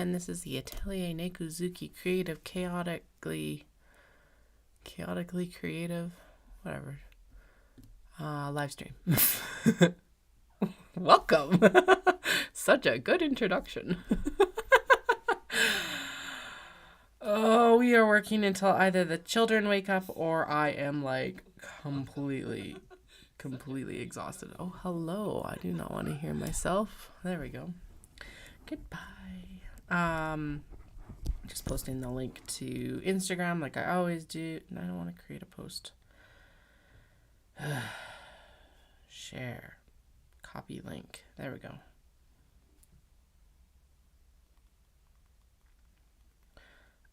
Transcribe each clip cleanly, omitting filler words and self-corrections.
again. This is the Atelier Nekuzuki chaotically creative, whatever, live stream. Welcome. Such a good introduction. Oh, we are working until either the children wake up or I am like completely exhausted. Oh, hello. I do not want to hear myself. There we go. Goodbye. Just posting the link to Instagram like I always do. And I don't want to create a post. Share. Copy link. There we go.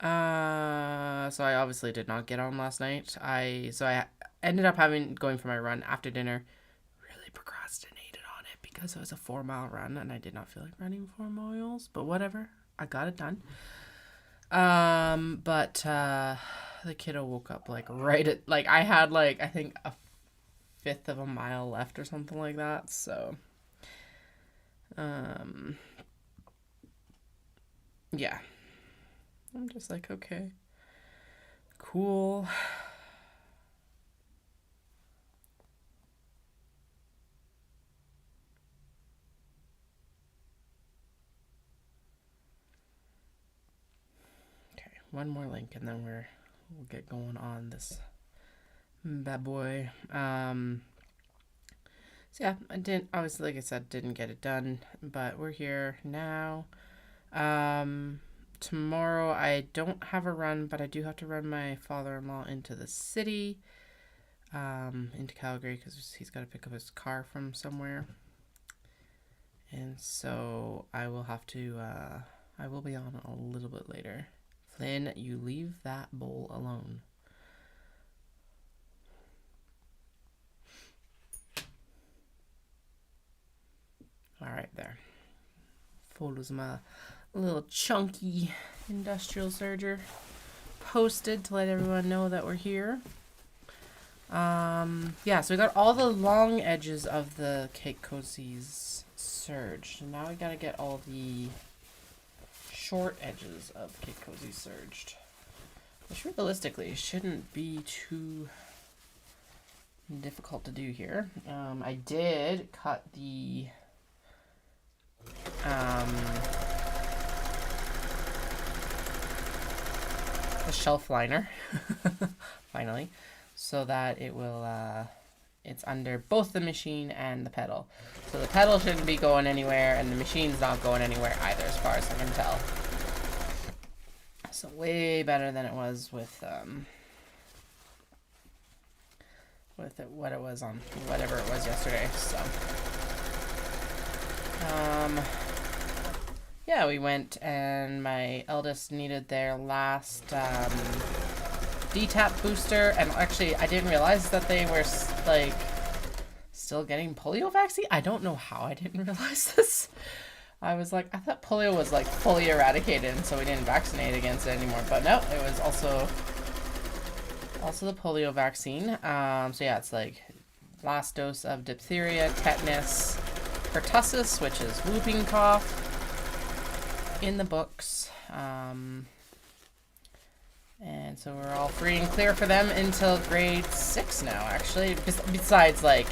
So I obviously did not get on last night. I ended up going for my run after dinner. Really procrastinated on it because it was a 4-mile run and I did not feel like running 4 miles, but whatever. I got it done. But the kiddo woke up like right at, like I had like I think a 1/5 of a mile left or something like that. So yeah. I'm just like, okay, cool. Okay, one more link and then we'll get going on this bad boy. So yeah, obviously, like I said, didn't get it done, but we're here now. Tomorrow I don't have a run, but I do have to run my father-in-law into the city, into Calgary, because he's got to pick up his car from somewhere. And so I will have to, I will be on a little bit later. Flynn, you leave that bowl alone. All right, there. Photos of my little chunky industrial serger posted to let everyone know that we're here. Yeah, so we got all the long edges of the cake cozies serged. Now we gotta get all the short edges of cake cozies serged, which realistically shouldn't be too difficult to do here. I did cut the shelf liner finally, so that it will it's under both the machine and the pedal, so the pedal shouldn't be going anywhere and the machine's not going anywhere either, as far as I can tell. So way better than it was with what it was on whatever it was yesterday. So yeah, we went and my eldest needed their last DTaP booster, and actually I didn't realize that they were like still getting polio vaccine. I don't know how I didn't realize this. I was like, I thought polio was like fully eradicated and so we didn't vaccinate against it anymore, but no, it was also the polio vaccine. So yeah, it's like last dose of diphtheria, tetanus, pertussis, which is whooping cough, in the books. And so we're all free and clear for them until grade 6 now, actually, besides like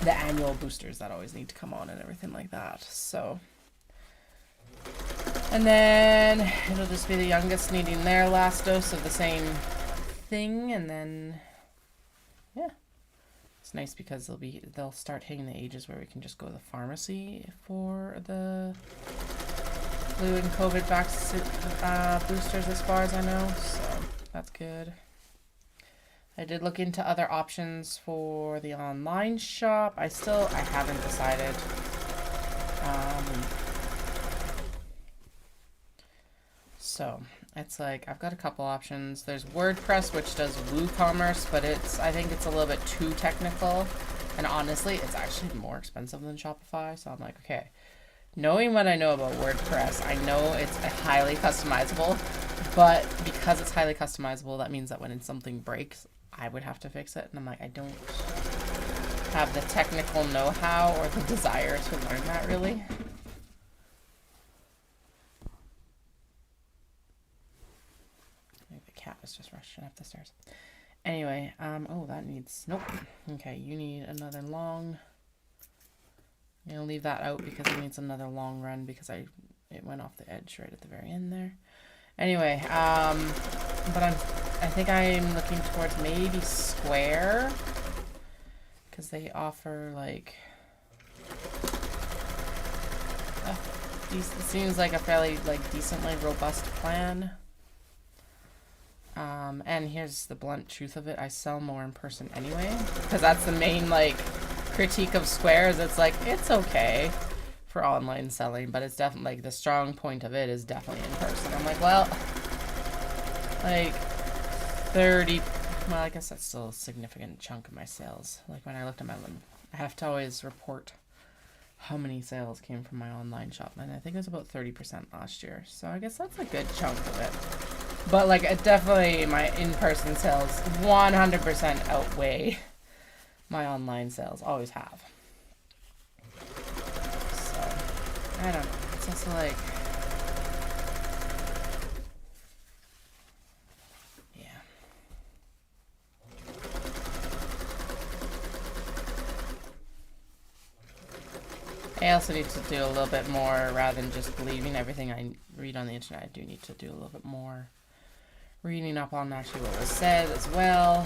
the annual boosters that always need to come on and everything like that. So, and then it'll just be the youngest needing their last dose of the same thing, and then yeah, it's nice because they'll start hitting the ages where we can just go to the pharmacy for the flu and COVID vaccine boosters, as far as I know, so that's good. I did look into other options for the online shop. I haven't decided. So it's like I've got a couple options. There's WordPress, which does WooCommerce, but I think it's a little bit too technical, and honestly, it's actually more expensive than Shopify. So I'm like, okay. Knowing what I know about WordPress, I know it's highly customizable, but because it's highly customizable, that means that when something breaks, I would have to fix it. And I'm like, I don't have the technical know-how or the desire to learn that, really. cat was just rushing up the stairs. Anyway, oh, that needs, nope. Okay, you need another long. I'm gonna leave that out because it needs another long run because it went off the edge right at the very end there. Anyway, but I think I'm looking towards maybe square because they offer like, it seems like a fairly like decently robust plan. And here's the blunt truth of it. I sell more in person anyway, because that's the main like critique of Square is it's like, it's okay for online selling, but it's definitely like the strong point of it is definitely in person. I'm like, well, like 30, well, I guess that's still a significant chunk of my sales. Like when I looked at my limit, I have to always report how many sales came from my online shop, and I think it was about 30% last year. So I guess that's a good chunk of it. But like, it definitely, my in-person sales 100% outweigh my online sales. Always have. So, I don't know. It's also like, yeah. I also need to do a little bit more, rather than just believing everything I read on the internet. I do need to do a little bit more reading up on actually what was said as well.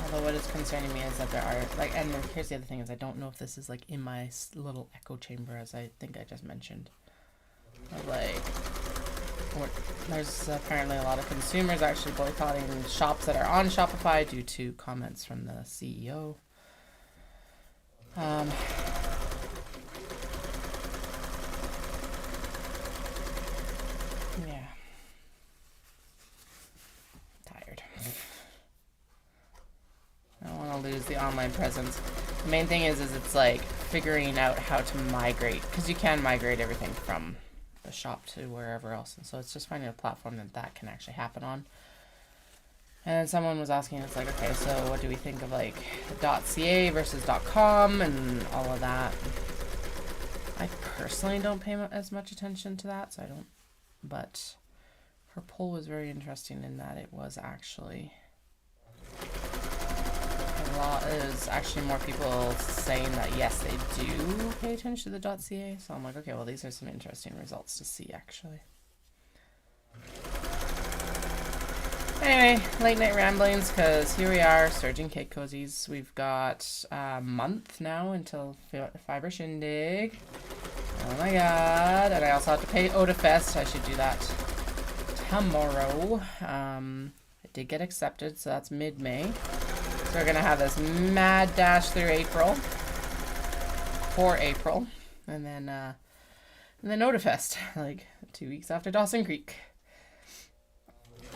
Although what is concerning me is that there are, like, and here's the other thing is I don't know if this is like in my little echo chamber, as I think I just mentioned. Like, there's apparently a lot of consumers actually boycotting shops that are on Shopify due to comments from the CEO. Yeah. Tired. I don't want to lose the online presence. The main thing is it's like figuring out how to migrate, because you can migrate everything from the shop to wherever else, and so it's just finding a platform that can actually happen on. And then someone was asking, it's like, okay, so what do we think of like .ca versus .com and all of that? I personally don't pay as much attention to that, so I don't, but her poll was very interesting in that it was actually a lot, is actually more people saying that yes, they do pay attention to the .ca, so I'm like, okay, well, these are some interesting results to see actually. Anyway, late night ramblings, because here we are, Serging Cake Cozies. We've got a month now until Fibre Shindig. Oh my god. And I also have to pay Odafest. I should do that tomorrow. I did get accepted, so that's mid-May. So we're going to have this mad dash through April. For April. And then Odafest, like 2 weeks after Dawson Creek.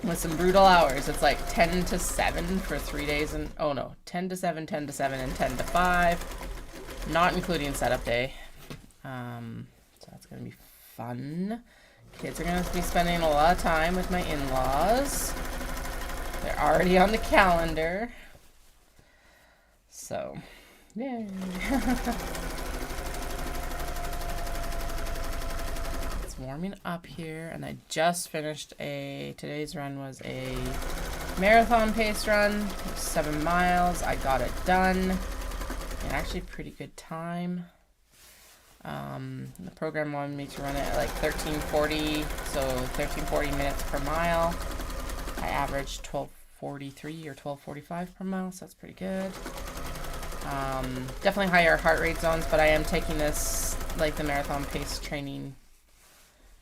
With some brutal hours. It's like 10 to 7 for 3 days, and oh no, 10 to 7, 10 to 7, and 10 to 5, not including setup day. So that's gonna be fun. Kids are gonna be spending a lot of time with my in-laws. They're already on the calendar, so yay. Warming up here, and I just finished today's run was a marathon pace run, 7 miles. I got it done in actually pretty good time. The program wanted me to run it at like 13:40, so 13:40 minutes per mile. I averaged 12:43 or 12:45 per mile, so that's pretty good. Definitely higher heart rate zones, but I am taking this, like the marathon pace training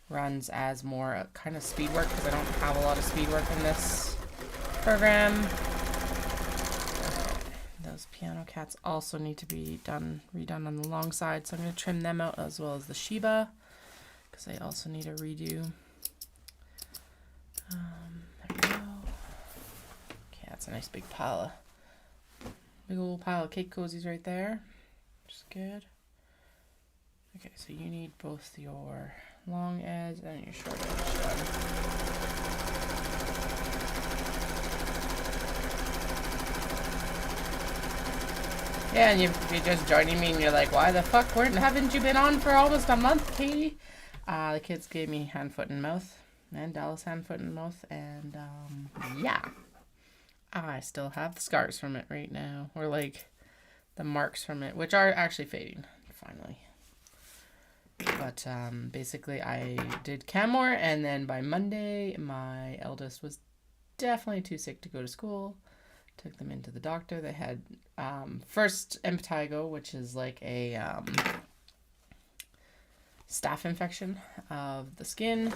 runs, as more kind of speed work, because I don't have a lot of speed work in this program. Those piano cats also need to be redone on the long side, so I'm going to trim them out, as well as the Shiba, because they also need a redo. There we go. Okay, that's a nice big old pile of cake cozies right there, which is good. Okay, so you need both your long edge and your short edge done. Yeah, and if you're just joining me and you're like, why the fuck haven't you been on for almost a month, Katie? The kids gave me hand, foot, and mouth and Dallas hand, foot, and mouth, and yeah, I still have the scars from it right now, or like the marks from it, which are actually fading finally. But basically, I did Canmore, and then by Monday, my eldest was definitely too sick to go to school. Took them into the doctor. They had first impetigo, which is like a staph infection of the skin.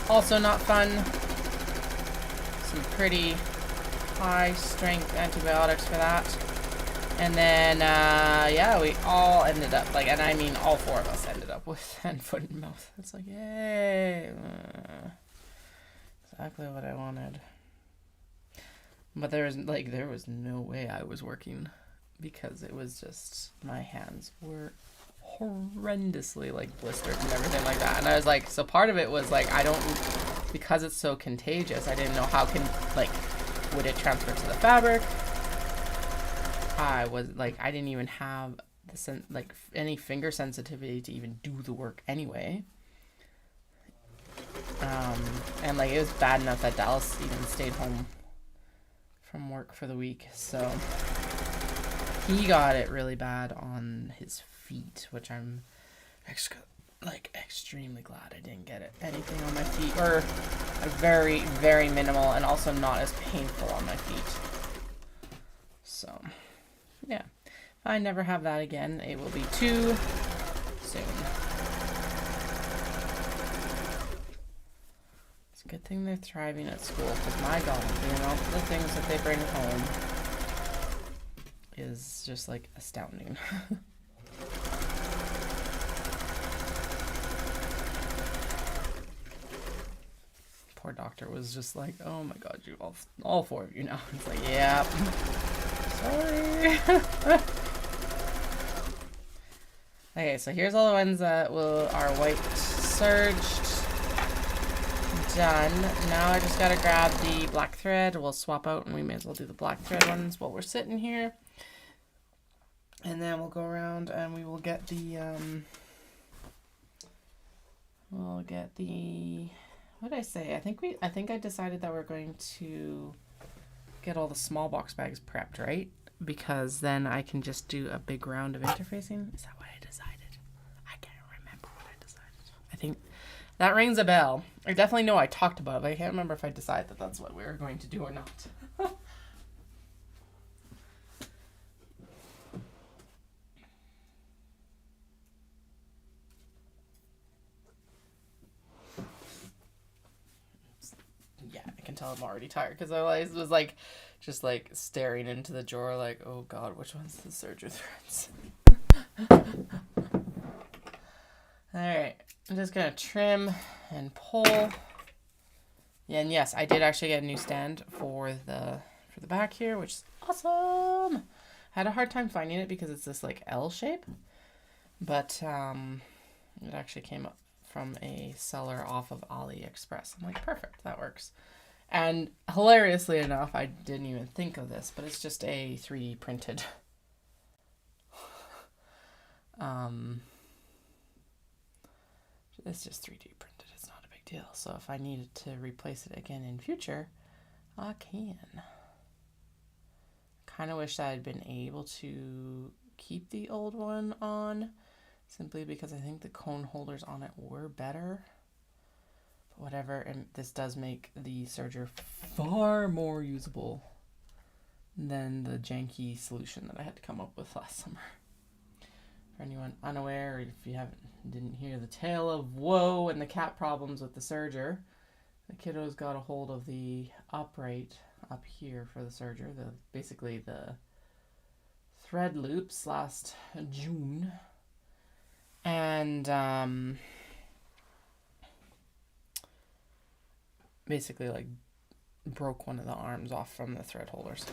Also not fun. Some pretty high strength antibiotics for that. And then, yeah, we all ended up, like, and I mean all four of us ended up with hand, foot, and mouth. It's like, yay. Exactly what I wanted. But there was no way I was working because it was just, my hands were horrendously, like, blistered and everything like that. And I was like, so part of it was, like, because it's so contagious, I didn't know would it transfer to the fabric? I didn't even have any finger sensitivity to even do the work anyway. And like it was bad enough that Dallas even stayed home from work for the week, so he got it really bad on his feet, which I'm extremely glad I didn't get anything on my feet, or very, very minimal, and also not as painful on my feet. So yeah, if I never have that again, it will be too soon. It's a good thing they're thriving at school, because my God, the things that they bring home is just like astounding. Poor doctor was just like, oh my God, you all four of you now. It's like, yeah. Sorry. Okay, so here's all the ones that are white serged. Done. Now I just gotta grab the black thread. We'll swap out and we may as well do the black thread ones while we're sitting here. And then we'll go around and we will get the what did I say? I think I decided that we're going to get all the small box bags prepped, right? Because then I can just do a big round of interfacing. Is that what I decided? I can't remember what I decided. I think that rings a bell. I definitely know I talked about it, but I can't remember if I decided that that's what we were going to do or not. Yeah, I can tell I'm already tired because I was like, just like staring into the drawer like, oh God, which one's the serger threads? Alright, I'm just gonna trim and pull. Yeah, and yes, I did actually get a new stand for the back here, which is awesome. I had a hard time finding it because it's this like L shape, but it actually came up from a seller off of AliExpress. I'm like, perfect, that works. And hilariously enough, I didn't even think of this, but it's just a 3D printed it's just 3D printed. It's not a big deal. So if I needed to replace it again in future, I can. Kind of wish I had been able to keep the old one on, simply because I think the cone holders on it were better. But whatever, and this does make the serger far more usable than the janky solution that I had to come up with last summer. For anyone unaware, or if you didn't hear the tale of woe and the cat problems with the serger, the kiddos got a hold of the upright up here for the serger, basically the thread loops last June, and basically like broke one of the arms off from the thread holders.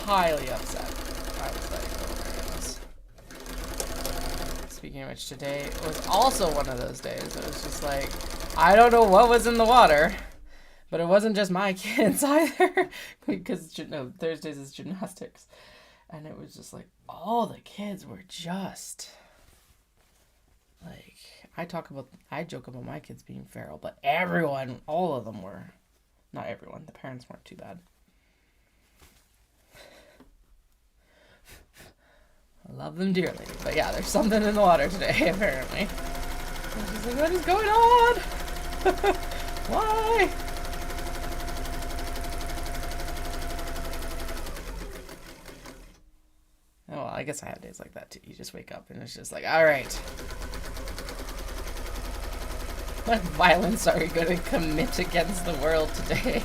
Highly upset. I was like, oh my goodness. Speaking of which, today was also one of those days. It was just like, I don't know what was in the water, but it wasn't just my kids either, because Thursdays is gymnastics, and it was just like all the kids were just like, I joke about my kids being feral, but everyone, all of them were. Not everyone. The parents weren't too bad. I love them dearly. But yeah, there's something in the water today, apparently. I'm just like, what is going on? Why? Oh, well, I guess I have days like that too. You just wake up and it's just like, all right. What violence are we going to commit against the world today?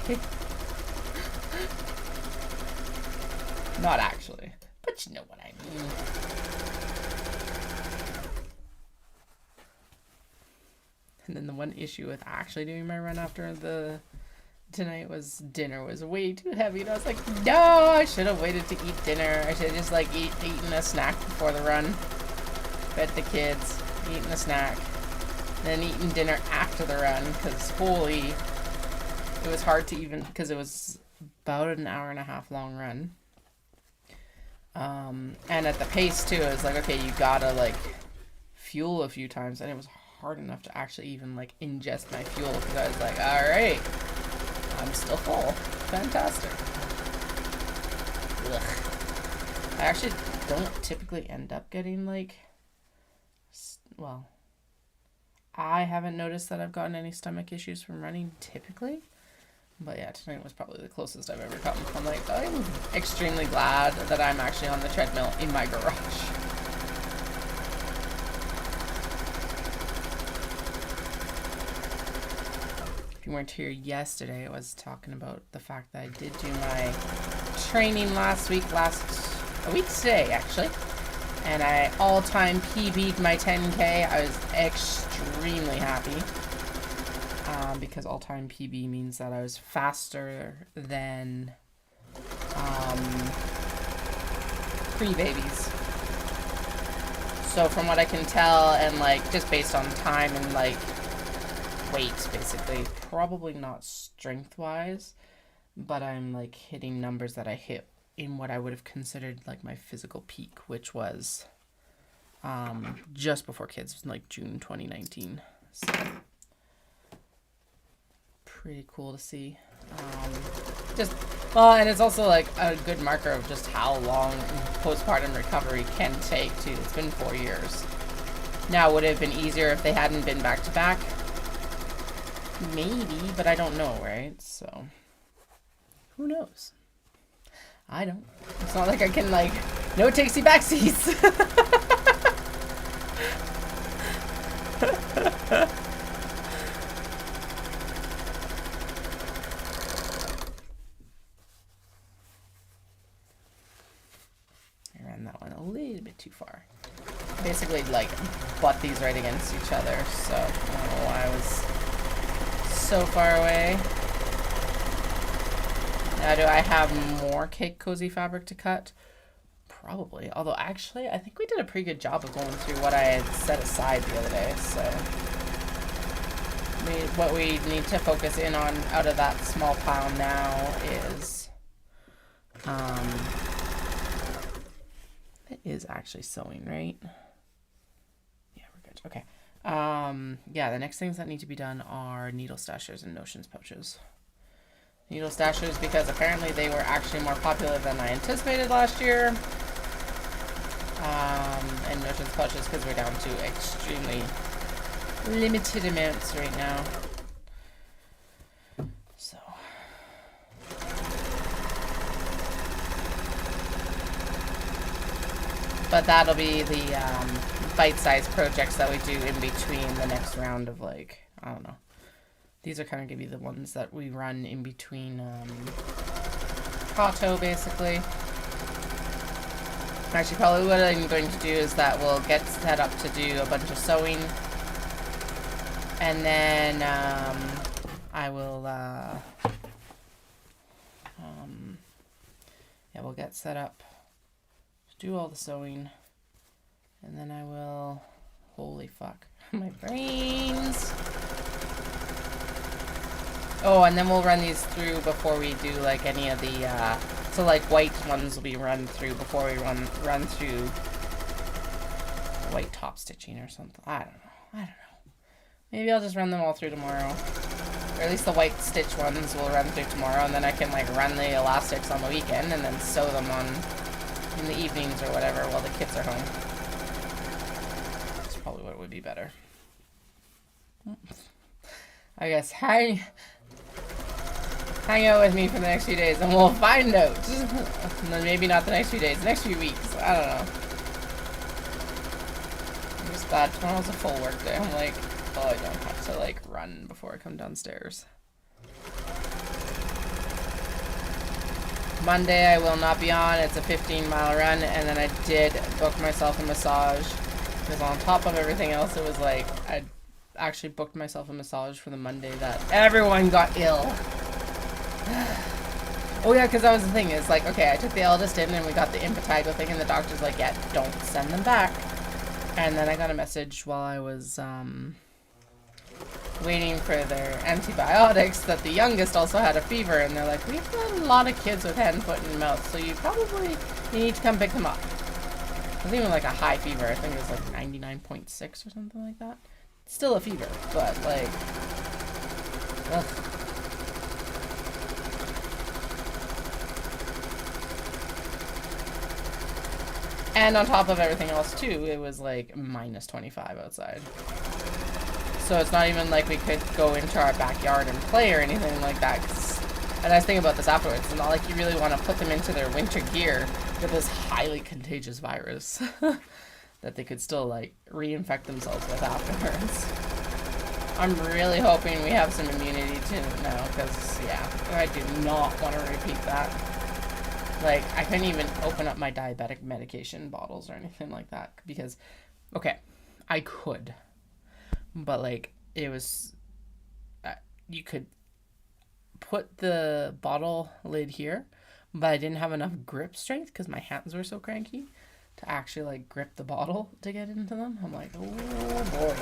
Not actually, but you know what I mean. And then the one issue with actually doing my run after tonight was dinner was way too heavy. And I was like, no, I should have waited to eat dinner. I should have just like eaten a snack before the run. Fed the kids, eaten a snack. Then eating dinner after the run, because holy, it was hard to even, because it was about an hour and a half long run. And at the pace too, it was like, okay, you gotta like fuel a few times, and it was hard enough to actually even like ingest my fuel, because I was like, all right, I'm still full. Fantastic. Ugh. I actually don't typically end up getting like, well, I haven't noticed that I've gotten any stomach issues from running typically. But yeah, tonight was probably the closest I've ever come. I'm like, I'm extremely glad that I'm actually on the treadmill in my garage. If you weren't here yesterday, I was talking about the fact that I did do my training a week today actually. And I all-time PB'd my 10K. I was extremely happy. Because all-time PB means that I was faster than pre-babies. So from what I can tell, and like just based on time and like weight, basically, probably not strength-wise, but I'm like hitting numbers that I hit in what I would have considered like my physical peak, which was just before kids, like June 2019. So pretty cool to see. And it's also like a good marker of just how long postpartum recovery can take too. It's been 4 years. Now, would it have been easier if they hadn't been back to back? Maybe, but I don't know, right? So who knows? I don't. It's not like I can like, no takesy backsies. I ran that one a little bit too far. Basically like butt these right against each other, so I don't know why I was so far away. Now, do I have more cake cozy fabric to cut? Probably. Although, actually, I think we did a pretty good job of going through what I had set aside the other day. So, what we need to focus in on out of that small pile now is, it is actually sewing, right? Yeah, we're good. Okay. Yeah, the next things that need to be done are needle stashers and notions pouches. Needle stashers because apparently they were actually more popular than I anticipated last year. And notions pouches because we're down to extremely limited amounts right now. So. But that'll be the bite-sized projects that we do in between the next round of like, I don't know. These are kind of going to be the ones that we run in between Prato, basically. Actually, probably what I'm going to do is that we'll get set up to do a bunch of sewing. And then I will, yeah, we'll get set up to do all the sewing. And then I will, holy fuck, my brains. Oh, and then we'll run these through before we do like any of the, so like white ones will be run through before we run through white top stitching or something. I don't know. Maybe I'll just run them all through tomorrow. Or at least the white stitch ones will run through tomorrow, and then I can like run the elastics on the weekend and then sew them on in the evenings or whatever while the kids are home. That's probably what would be better. I guess hang out with me for the next few days and we'll find out. And then maybe not the next few days, the next few weeks. I don't know. I'm just glad tomorrow's a full work day. I'm like, oh, I don't have to like run before I come downstairs. Monday I will not be on. It's a 15-mile run, and then I did book myself a massage because on top of everything else, it was like I actually booked myself a massage for the Monday that everyone got ill. Oh yeah, because that was the thing. Is like, okay, I took the eldest in and we got the impetigo thing, and the doctor's like, yeah, don't send them back. And then I got a message while I was waiting for their antibiotics that the youngest also had a fever, and they're like, we've got a lot of kids with head and foot and mouth, so you need to come pick them up. It wasn't even like a high fever. I think it was like 99.6 or something like that. It's still a fever, but like, ugh. And on top of everything else too, it was like minus 25 outside. So it's not even like we could go into our backyard and play or anything like that. And I was thinking about this afterwards. It's not like you really want to put them into their winter gear with this highly contagious virus that they could still like reinfect themselves with afterwards. I'm really hoping we have some immunity too now, because yeah, I do not want to repeat that. Like, I couldn't even open up my diabetic medication bottles or anything like that because, okay, I could. But, like, it was, you could put the bottle lid here, but I didn't have enough grip strength because my hands were so cranky to actually, like, grip the bottle to get into them. I'm like, oh, boy.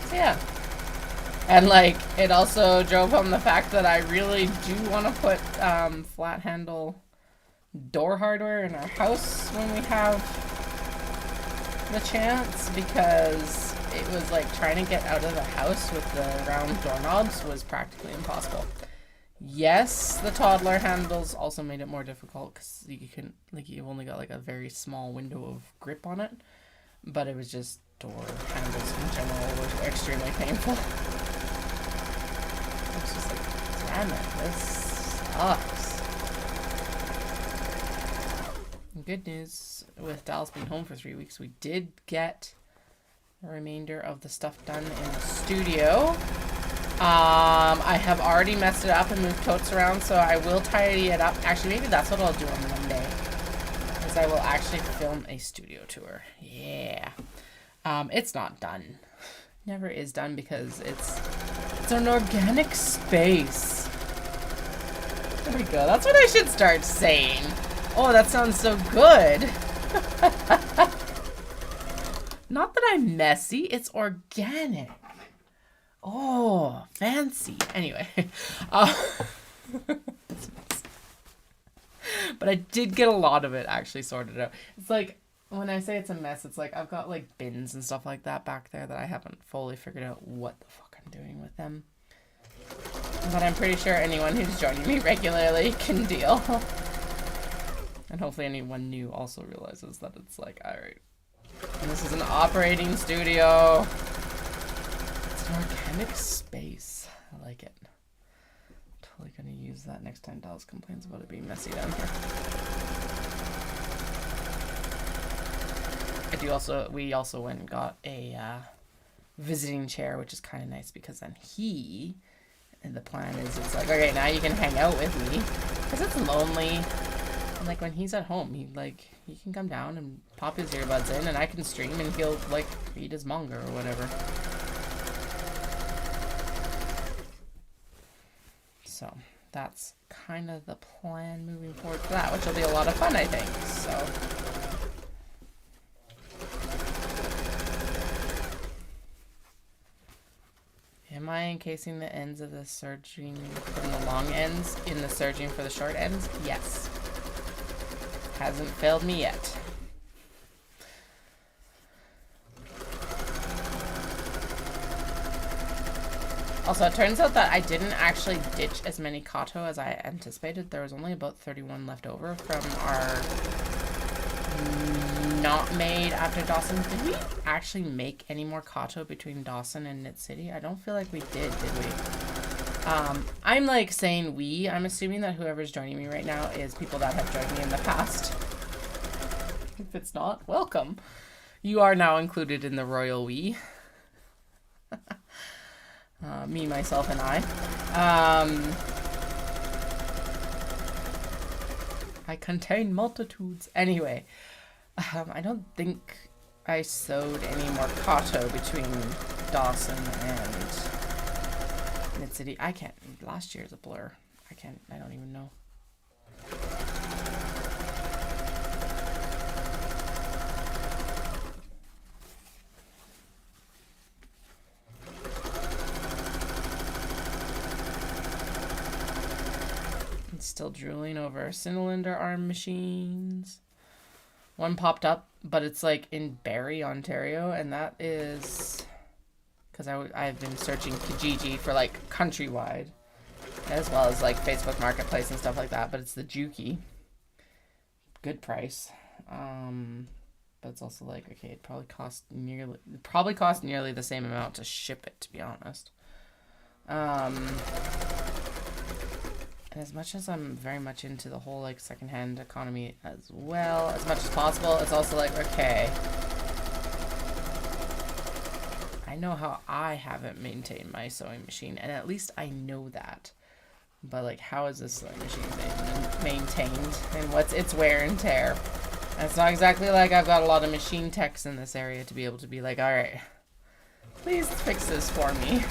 So, yeah. And, like, it also drove home the fact that I really do want to put flat handle door hardware in our house when we have the chance, because it was like trying to get out of the house with the round doorknobs was practically impossible. Yes, the toddler handles also made it more difficult because you couldn't, like, you've only got like a very small window of grip on it, but it was just door handles in general were extremely painful. It's just like, damn it, this sucks. Good news, with Dallas being home for 3 weeks, we did get the remainder of the stuff done in the studio. I have already messed it up and moved totes around, so I will tidy it up. Actually, maybe that's what I'll do on Monday, is I will actually film a studio tour. Yeah. It's not done. Never is done because it's an organic space. There we go. That's what I should start saying. Oh, that sounds so good. Not that I'm messy, it's organic. Oh, fancy. Anyway. But I did get a lot of it actually sorted out. It's like, when I say it's a mess, it's like I've got like bins and stuff like that back there that I haven't fully figured out what the fuck I'm doing with them. But I'm pretty sure anyone who's joining me regularly can deal. And hopefully anyone new also realizes that it's like, alright, this is an operating studio. It's an organic space. I like it. Totally gonna use that next time Dallas complains about it being messy down here. We also went and got a visiting chair, which is kind of nice because then and the plan is it's like, okay, now you can hang out with me because it's lonely. And like when he's at home, he can come down and pop his earbuds in and I can stream and he'll like read his manga or whatever. So that's kind of the plan moving forward for that, which will be a lot of fun, I think. So. Am I encasing the ends of the serging from the long ends in the serging for the short ends? Yes. Hasn't failed me yet. Also, it turns out that I didn't actually ditch as many Kato as I anticipated. There was only about 31 left over from our not made after Dawson. Did we actually make any more Kato between Dawson and Knit City? I don't feel like we did we? I'm like saying we. I'm assuming that whoever's joining me right now is people that have joined me in the past. If it's not, welcome. You are now included in the royal we. Me, myself, and I. I contain multitudes. Anyway, I don't think I sewed any more Kato between Dawson and Knit City. I can't. Last year's a blur. I don't even know. Still drooling over cylinder arm machines. One popped up, but it's like in Barrie, Ontario, and that is because I've been searching Kijiji for like countrywide, as well as like Facebook Marketplace and stuff like that. But it's the Juki. Good price. But it's also like, okay, it probably cost nearly the same amount to ship it, to be honest. And as much as I'm very much into the whole like secondhand economy as well, as much as possible, it's also like, okay, I know how I haven't maintained my sewing machine, and at least I know that. But like, how is this sewing machine maintained, and what's its wear and tear? And it's not exactly like I've got a lot of machine techs in this area to be able to be like, all right, please fix this for me.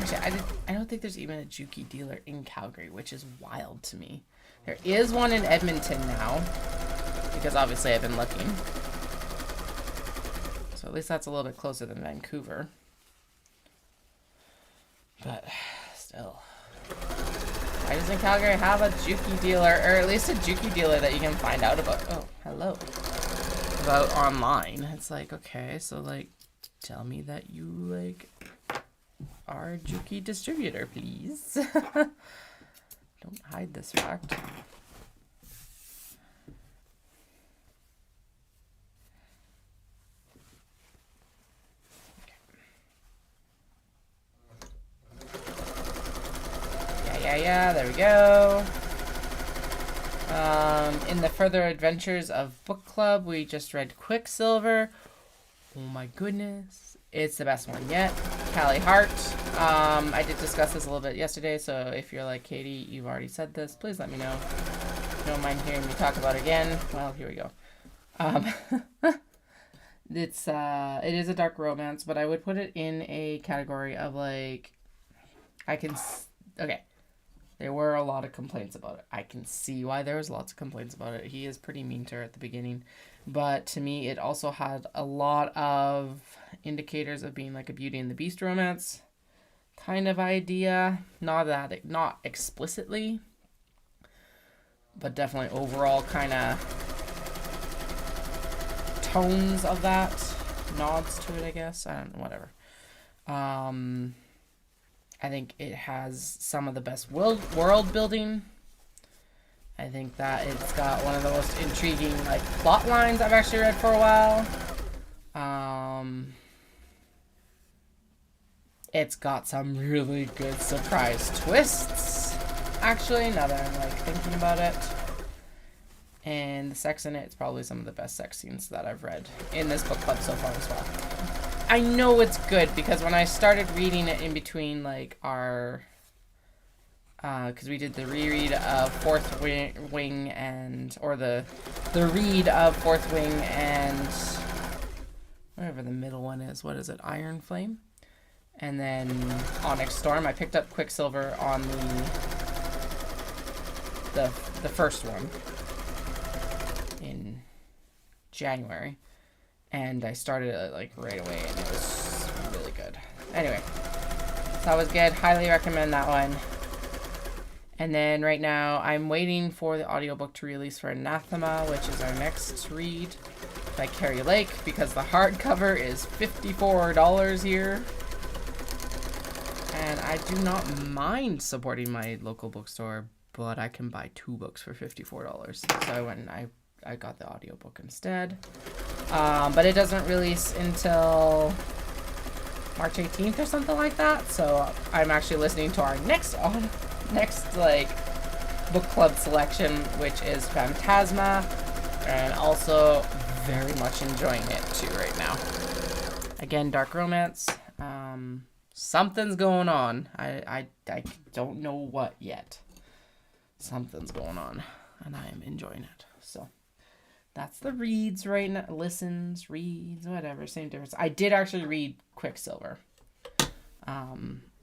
Actually, I don't think there's even a Juki dealer in Calgary, which is wild to me. There is one in Edmonton now, because obviously I've been looking. So at least that's a little bit closer than Vancouver. But still. Why doesn't Calgary have a Juki dealer, or at least a Juki dealer that you can find out about? Oh, hello. About online. It's like, okay, so like, tell me that you like our Juki distributor, please. Don't hide this fact. Yeah, there we go. In the Further Adventures of Book Club, we just read Quicksilver. Oh my goodness. It's the best one yet. Callie Hart. I did discuss this a little bit yesterday, so if you're like, Katie, you've already said this, please let me know. If you don't mind hearing me talk about it again. Well, here we go. It is a dark romance, but I would put it in a category of like, okay. There were a lot of complaints about it. I can see why there was lots of complaints about it. He is pretty mean to her at the beginning. But to me, it also had a lot of indicators of being like a Beauty and the Beast romance kind of idea. Not explicitly, but definitely overall kind of tones of that. Nods to it, I guess. I don't know, whatever. I think it has some of the best world building. I think that it's got one of the most intriguing like plot lines I've actually read for a while. It's got some really good surprise twists, actually, now that I'm like thinking about it. And the sex in it's probably some of the best sex scenes that I've read in this book club so far as well. I know it's good because when I started reading it in between like our, because we did the reread of Fourth Wing and, or the read of Fourth Wing and whatever the middle one is. What is it? Iron Flame? And then Onyx Storm. I picked up Quicksilver on the first one in January. And I started it like right away, and it was really good. Anyway, so that was good. Highly recommend that one. And then right now, I'm waiting for the audiobook to release for Anathema, which is our next read by Carrie Lake, because the hardcover is $54 here. And I do not mind supporting my local bookstore, but I can buy 2 books for $54. So I went and I got the audiobook instead. But it doesn't release until March 18th or something like that. So I'm actually listening to our next like book club selection, which is Phantasma, and also very much enjoying it too right now. Again, dark romance. Something's going on. I don't know what yet. Something's going on, and I am enjoying it. So that's the reads right now. Listens, reads, whatever, same difference. I did actually read Quicksilver,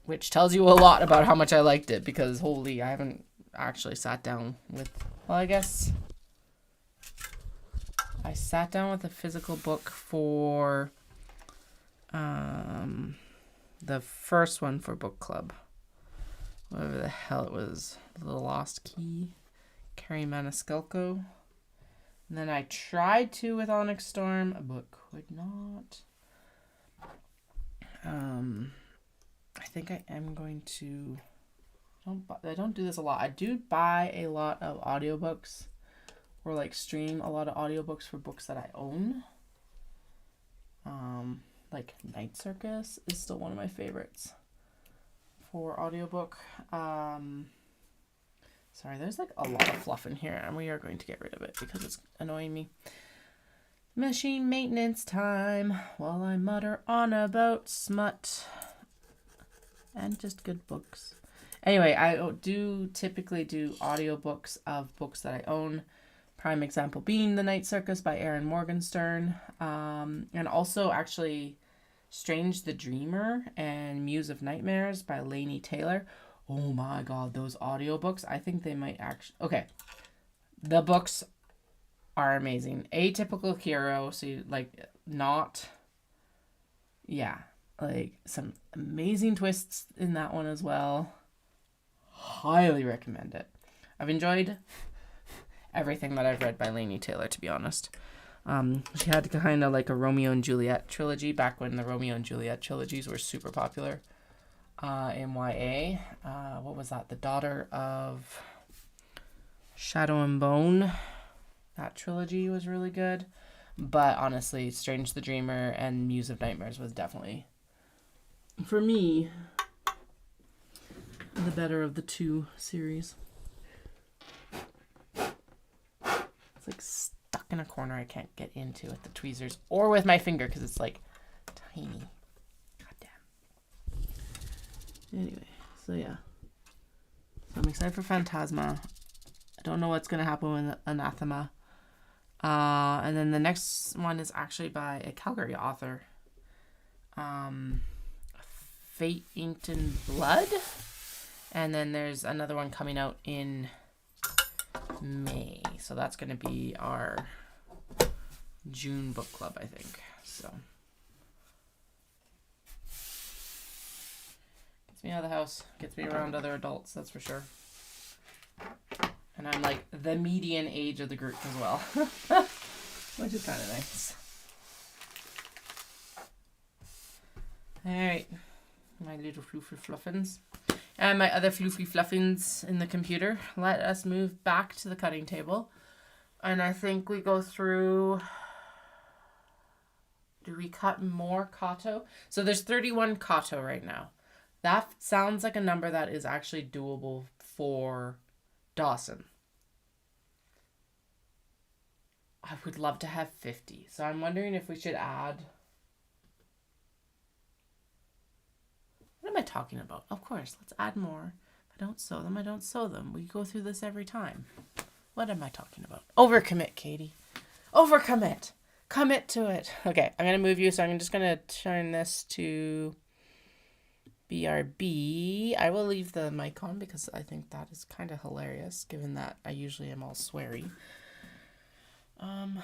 which tells you a lot about how much I liked it, because holy, I haven't actually sat down with, well, I guess I sat down with a physical book for the first one for book club, whatever the hell it was, The Lost Key, Carrie Maniscalco. And then I tried to with Onyx Storm, but could not. I think I am going to, I don't do this a lot. I do buy a lot of audiobooks, or like stream a lot of audiobooks for books that I own. Like Night Circus is still one of my favorites for audiobook. Sorry, there's like a lot of fluff in here, and we are going to get rid of it because it's annoying me. Machine maintenance time while I mutter on about smut and just good books. Anyway, I do typically do audiobooks of books that I own. Prime example being The Night Circus by Erin Morgenstern. And also actually Strange the Dreamer and Muse of Nightmares by Laini Taylor. Oh my god, those audiobooks, I think they might actually... Okay, the books are amazing. Atypical hero, so you, like, not... Yeah, like some amazing twists in that one as well. Highly recommend it. I've enjoyed everything that I've read by Laini Taylor, to be honest. She had kind of like a Romeo and Juliet trilogy back when the Romeo and Juliet trilogies were super popular in YA. What was that? The Daughter of Shadow and Bone. That trilogy was really good. But honestly, Strange the Dreamer and Muse of Nightmares was definitely, for me, the better of the two series. It's like stuck in a corner I can't get into with the tweezers or with my finger because it's like tiny. God damn. Anyway, so yeah. So I'm excited for Phantasma. I don't know what's going to happen with Anathema. And then the next one is actually by a Calgary author. Fate Inked in Blood. And then there's another one coming out in May. So that's going to be our June book club, I think. So gets me out of the house. Gets me around other adults, that's for sure. And I'm like the median age of the group as well. Which is kind of nice. Alright. My little floofy fluffins. And my other floofy fluffins in the computer. Let us move back to the cutting table. And I think we go through... Do we cut more Kato? So there's 31 Kato right now. That sounds like a number that is actually doable for Dawson. I would love to have 50. So I'm wondering if we should add... What am I talking about? Of course, let's add more. If I don't sew them, I don't sew them. We go through this every time. What am I talking about? Overcommit, Katie. Overcommit. Commit to it. Okay, I'm going to move you, so I'm just going to turn this to BRB. I will leave the mic on because I think that is kind of hilarious, given that I usually am all sweary. I'm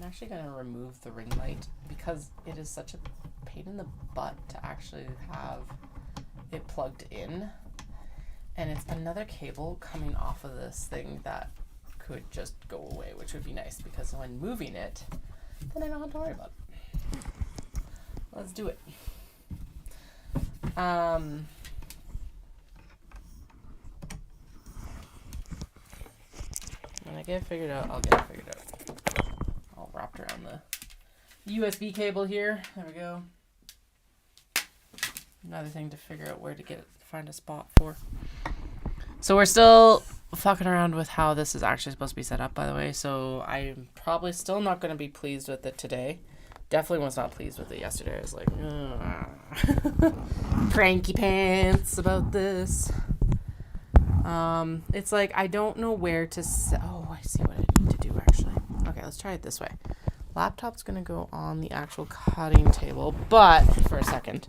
actually going to remove the ring light because it is such a pain in the butt to actually have it plugged in. And it's another cable coming off of this thing that could just go away, which would be nice because when moving it, then I don't have to worry about it. Let's do it. When I get it figured out, I'll get it figured out. All wrapped around the USB cable here. There we go. Another thing to figure out where to find a spot for. So we're still fucking around with how this is actually supposed to be set up, by the way. So I'm probably still not going to be pleased with it today. Definitely was not pleased with it yesterday. I was like, cranky pants about this. It's like, I don't know where to set. Oh, I see what I need to do actually. Okay, let's try it this way. Laptop's going to go on the actual cutting table, but for a second.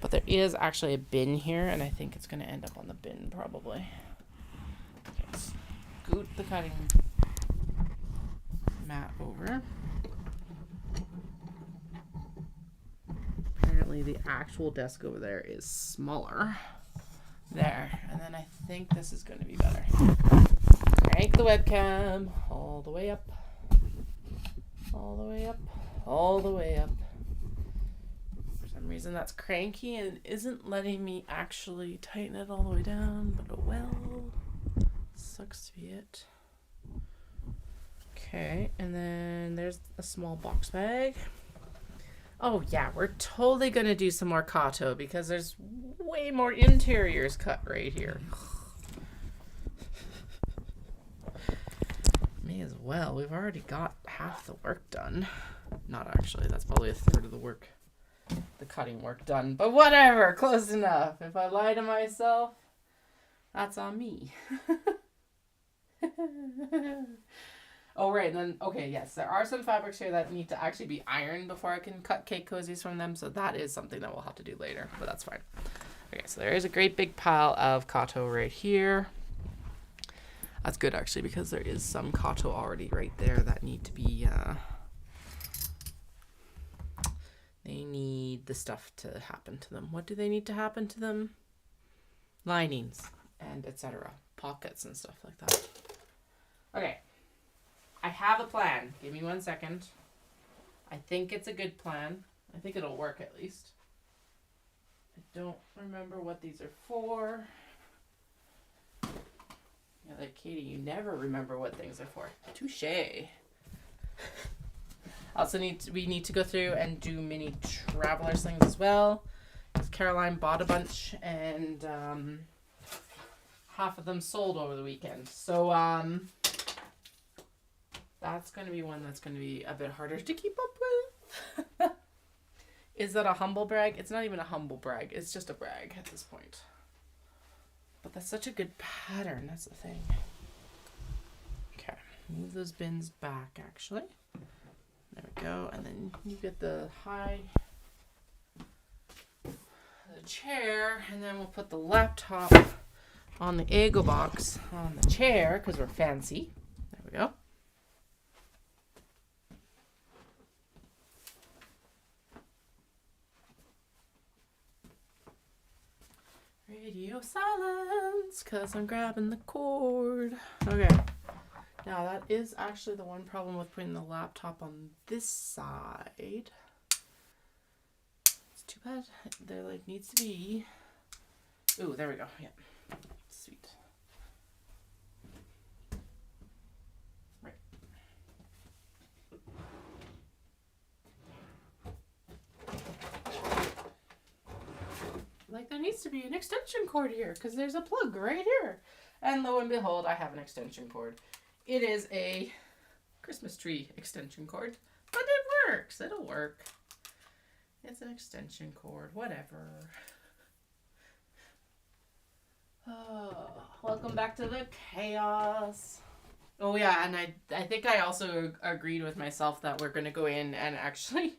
But there is actually a bin here, and I think it's going to end up on the bin probably. Okay, scoot the cutting mat over. Apparently the actual desk over there is smaller. There. And then I think this is going to be better. Crank the webcam all the way up. All the way up. All the way up. For some reason that's cranky and isn't letting me actually tighten it all the way down, but oh well. Sucks to be it. Okay, and then there's a small box bag. Oh yeah, we're totally going to do some more Kato because there's way more interiors cut right here. May as well. We've already got half the work done. Not actually. That's probably a third of the work. The cutting work done. But whatever. Close enough. If I lie to myself, that's on me. Oh, right. And then, okay, yes. There are some fabrics here that need to actually be ironed before I can cut cake cozies from them. So that is something that we'll have to do later. But that's fine. Okay, so there is a great big pile of Kato right here. That's good, actually, because there is some Kato already right there that need to be... they need the stuff to happen to them. What do they need to happen to them? Linings and etc. Pockets and stuff like that. Okay. I have a plan. Give me 1 second. I think it's a good plan. I think it'll work at least. I don't remember what these are for. Yeah, like Katie, you never remember what things are for. Touche. Also we need to go through and do mini traveler slings as well. Because Caroline bought a bunch and half of them sold over the weekend. So that's going to be one that's going to be a bit harder to keep up with. Is that a humble brag? It's not even a humble brag. It's just a brag at this point. But that's such a good pattern. That's the thing. Okay. Move those bins back, actually. There we go. And then you get the chair. And then we'll put the laptop on the Ego box on the chair because we're fancy. There we go. Radio silence, because I'm grabbing the cord. Okay. Now, that is actually the one problem with putting the laptop on this side. It's too bad. There, like, needs to be... Ooh, there we go. Yeah. Sweet. Right. Like, there needs to be an extension cord here because there's a plug right here. And lo and behold, I have an extension cord. It is a Christmas tree extension cord, but it works. It'll work. It's an extension cord, whatever. Oh, welcome back to the chaos. Oh yeah, and I think I also agreed with myself that we're going to go in and actually...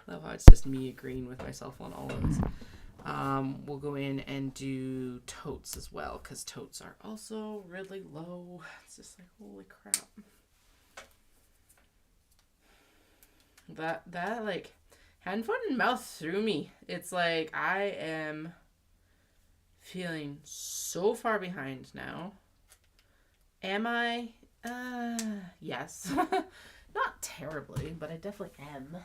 I love how it's just me agreeing with myself on all of this. We'll go in and do totes as well, because totes are also really low. It's just like, holy crap. That like, hand, foot, and mouth threw me. It's like, I am feeling so far behind now. Am I? Yes. Not terribly, but I definitely am.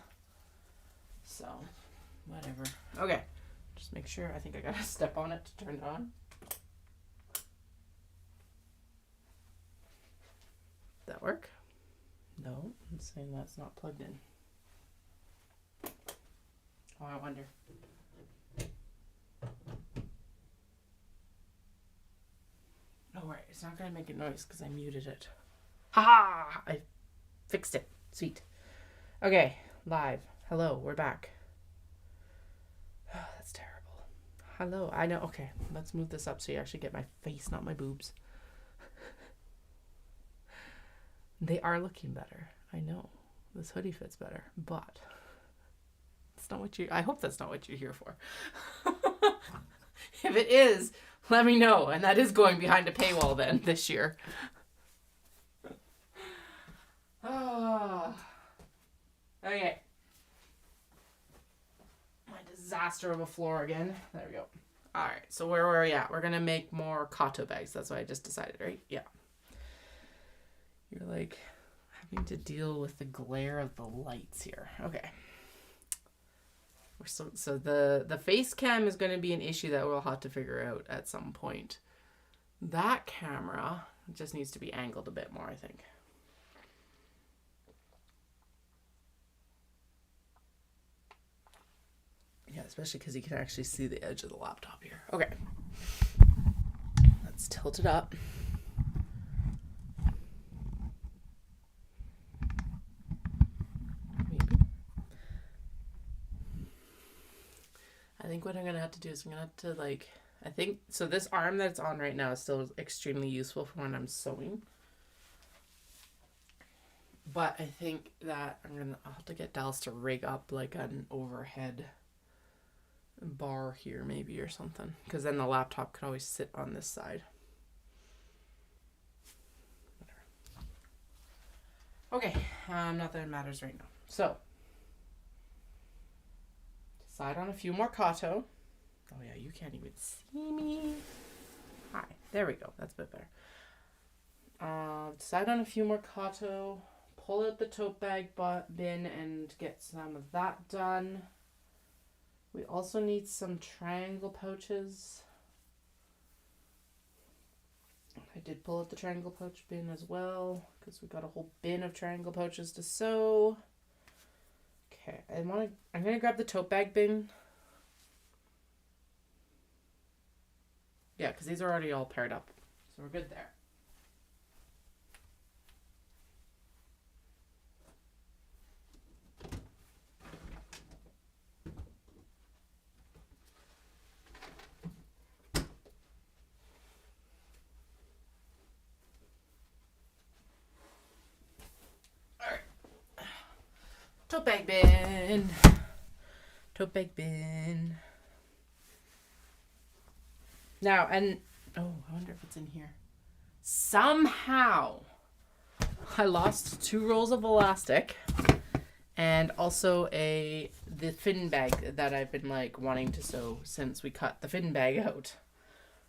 So, whatever. Okay. Just make sure. I think I gotta step on it to turn it on. That work? No, it's saying that's not plugged in. Oh, I wonder. Oh, right. It's not going to make a noise because I muted it. Ha! I fixed it. Sweet. Okay. Live. Hello. We're back. Oh, that's terrible. Hello. I know. Okay. Let's move this up so you actually get my face, not my boobs. They are looking better. I know. This hoodie fits better. But it's not what you... I hope that's not what you're here for. If it is... let me know. And that is going behind a paywall then this year. Oh. Okay. My disaster of a floor again. There we go. All right. So where were we at? We're going to make more Kato bags. That's what I just decided, right? Yeah. You're like having to deal with the glare of the lights here. Okay. So the face cam is going to be an issue that we'll have to figure out at some point. That camera just needs to be angled a bit more, I think. Yeah, especially because you can actually see the edge of the laptop here. Okay. Let's tilt it up. I think what I'm going to have to do is I'm going to have to I think, so this arm that it's on right now is still extremely useful for when I'm sewing. But I think that I'll have to get Dallas to rig up like an overhead bar here maybe or something. Because then the laptop could always sit on this side. Whatever. Okay, not that it matters right now. So. Decide on a few more Kato. Oh yeah, you can't even see me. Hi, there we go. That's a bit better. Decide on a few more Kato. Pull out the tote bag bin and get some of that done. We also need some triangle pouches. I did pull out the triangle pouch bin as well because we got a whole bin of triangle pouches to sew. Okay, I'm gonna grab the tote bag bin. Yeah, because these are already all paired up. So we're good there. Tote bag bin. Tote bag bin. Now, and I wonder if it's in here. Somehow, I lost 2 rolls of elastic, and also the fin bag that I've been wanting to sew since we cut the fin bag out,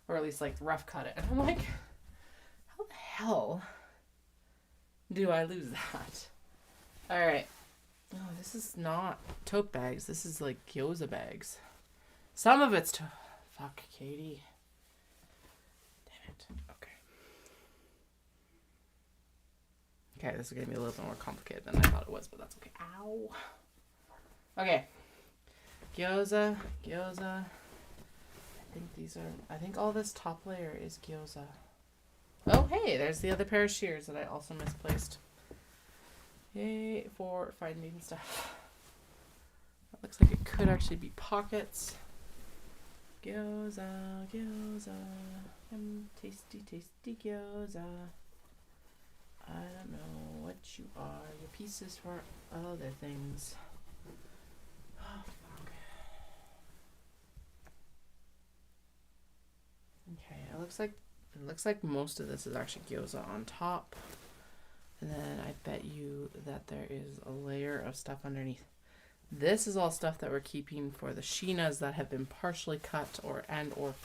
or at least rough cut it. And I'm like, how the hell do I lose that? All right. No, this is not tote bags. This is gyoza bags. Some of it's fuck, Katie. Damn it. Okay. Okay, this is going to be a little bit more complicated than I thought it was, but that's okay. Ow. Okay. Gyoza. I think all this top layer is gyoza. Oh, hey, there's the other pair of shears that I also misplaced. Yay for finding stuff. That looks like it could actually be pockets. Gyoza. Tasty, tasty gyoza. I don't know what you are. Your pieces for other things. Oh, fuck. Okay, it looks like most of this is actually gyoza on top. And then I bet you that there is a layer of stuff underneath. This is all stuff that we're keeping for the Sheenas that have been partially cut or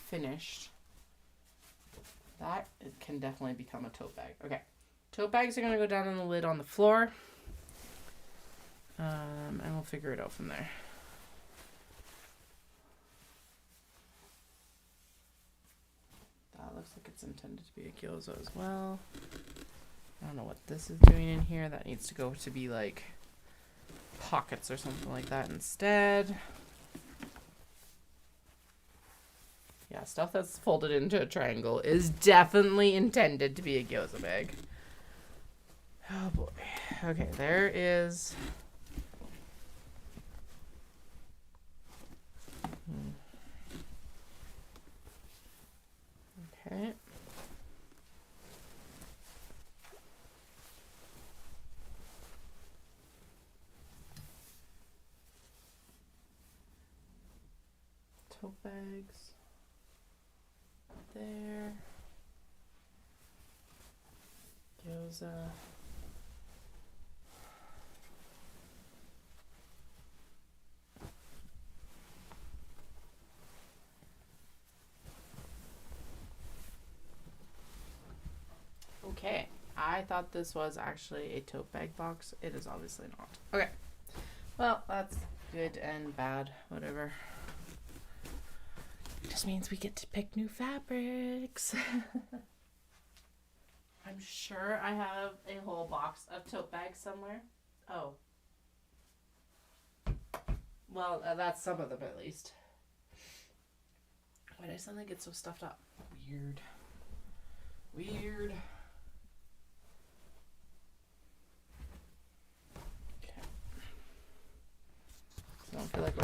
finished. That can definitely become a tote bag. Okay. Tote bags are going to go down on the lid on the floor. And we'll figure it out from there. it's intended to be a gyoza as well. I don't know what this is doing in here. That needs to go to be like pockets or something like that instead. Yeah, stuff that's folded into a triangle is definitely intended to be a gyoza bag. Oh boy. Okay, there is... Okay. Tote bags. There. Gyoza. Okay, I thought this was actually a tote bag box. It is obviously not. Okay, well, that's good and bad, whatever. It just means we get to pick new fabrics. I'm sure I have a whole box of tote bags somewhere. Oh. Well, that's some of them at least. Why did I suddenly get so stuffed up? Weird. Weird. I don't feel like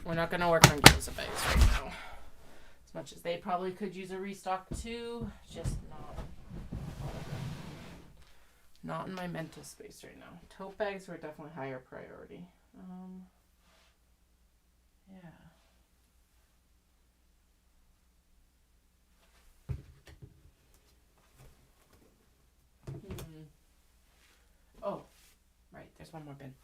we're not going to work on gyoza bags right now. As much as they probably could use a restock too, just not in my mental space right now. Tote bags were definitely higher priority. Yeah. Oh, right, there's one more bin.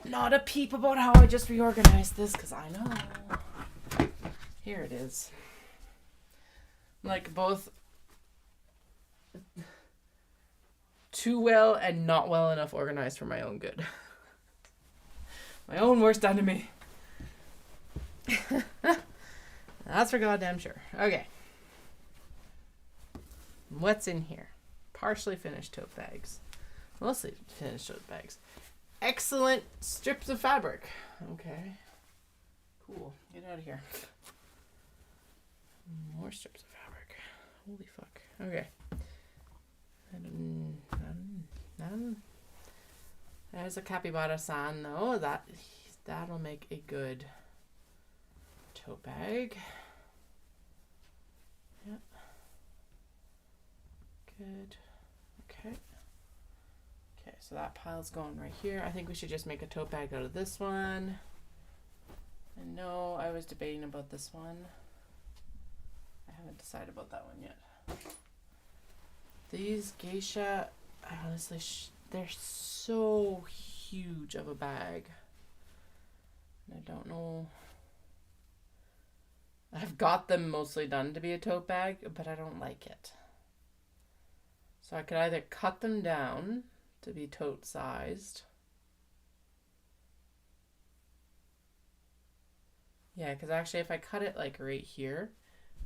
Not a peep about how I just reorganized this, because I know. Here it is. Like, both too well and not well enough organized for my own good. My own worst enemy. That's for goddamn sure. Okay. What's in here? Partially finished tote bags. Mostly finished tote bags. Excellent strips of fabric. Okay. Cool. Get out of here. More strips of fabric. Holy fuck. Okay. There's a capybara-san though. That'll make a good tote bag. Yeah. Good. Okay. Okay, so that pile's going right here. I think we should just make a tote bag out of this one. And no, I was debating about this one. I haven't decided about that one yet. These geisha, honestly, they're so huge of a bag. I don't know. I've got them mostly done to be a tote bag, but I don't like it. So I could either cut them down to be tote sized. Yeah, because actually if I cut it like right here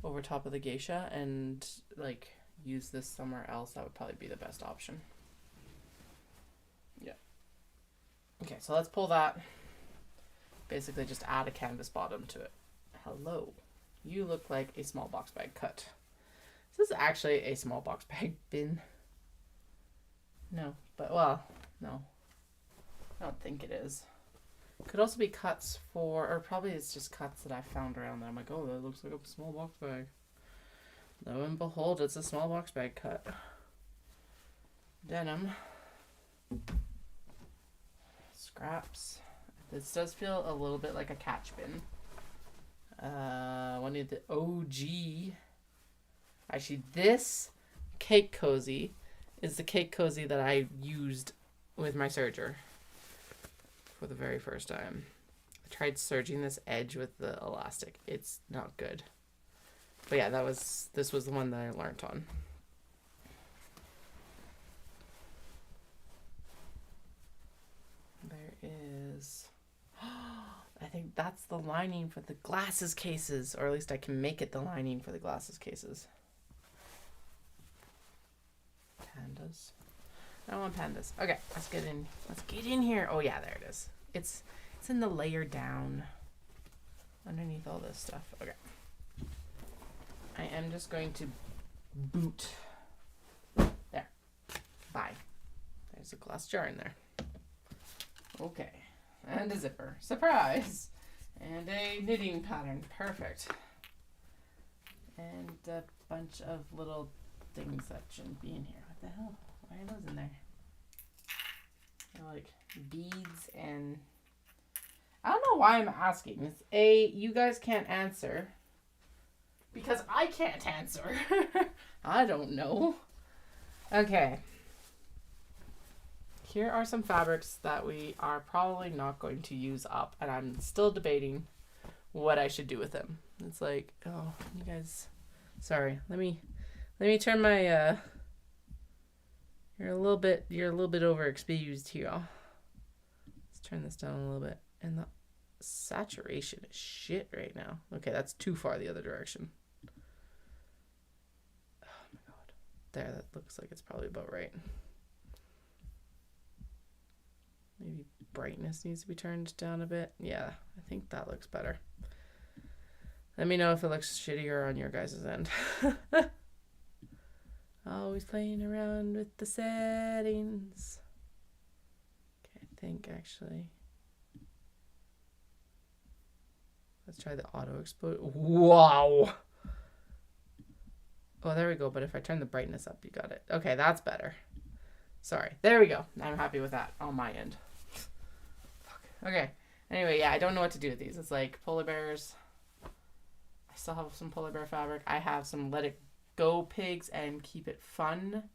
over top of the geisha and like use this somewhere else, that would probably be the best option. Yeah. Okay, so let's pull that. Basically just add a canvas bottom to it. Hello. You look like a small box bag cut. This is actually a small box bag bin. No, but well, no. I don't think it is. Could also be cuts for, or probably it's just cuts that I found around there. I'm like, oh, that looks like a small box bag. Lo and behold, it's a small box bag cut. Denim. Scraps. This does feel a little bit like a catch bin. One of the OG. Actually, this cake cozy is the cake cozy that I used with my serger for the very first time. I tried serging this edge with the elastic. It's not good. But yeah, this was the one that I learned on. that's the lining for the glasses cases, or at least I can make it the lining for the glasses cases. Pandas. I want pandas. Okay, let's get in. Let's get in here. Oh yeah, there it is. It's in the layer down underneath all this stuff. Okay. I am just going to boot. There. Bye. There's a glass jar in there. Okay. And a zipper. Surprise! And a knitting pattern. Perfect. And a bunch of little things that shouldn't be in here. What the hell? Why are those in there? They're like beads and... I don't know why I'm asking. It's A, you guys can't answer. Because I can't answer. I don't know. Okay. Here are some fabrics that we are probably not going to use up. And I'm still debating what I should do with them. It's like, oh, you guys... Sorry. Let me turn my... You're a little bit overexposed here. Let's turn this down a little bit. And the saturation is shit right now. Okay, that's too far the other direction. Oh my god. There, that looks like it's probably about right. Maybe brightness needs to be turned down a bit. Yeah, I think that looks better. Let me know if it looks shittier on your guys' end. Always playing around with the settings. Okay, I think actually. Let's try the auto explode. Wow. Oh, there we go. But if I turn the brightness up, you got it. Okay, that's better. Sorry. There we go. I'm happy with that on my end. Okay. Anyway, yeah, I don't know what to do with these. It's like polar bears. I still have some polar bear fabric. I have some Let It Go pigs and Keep It Fun.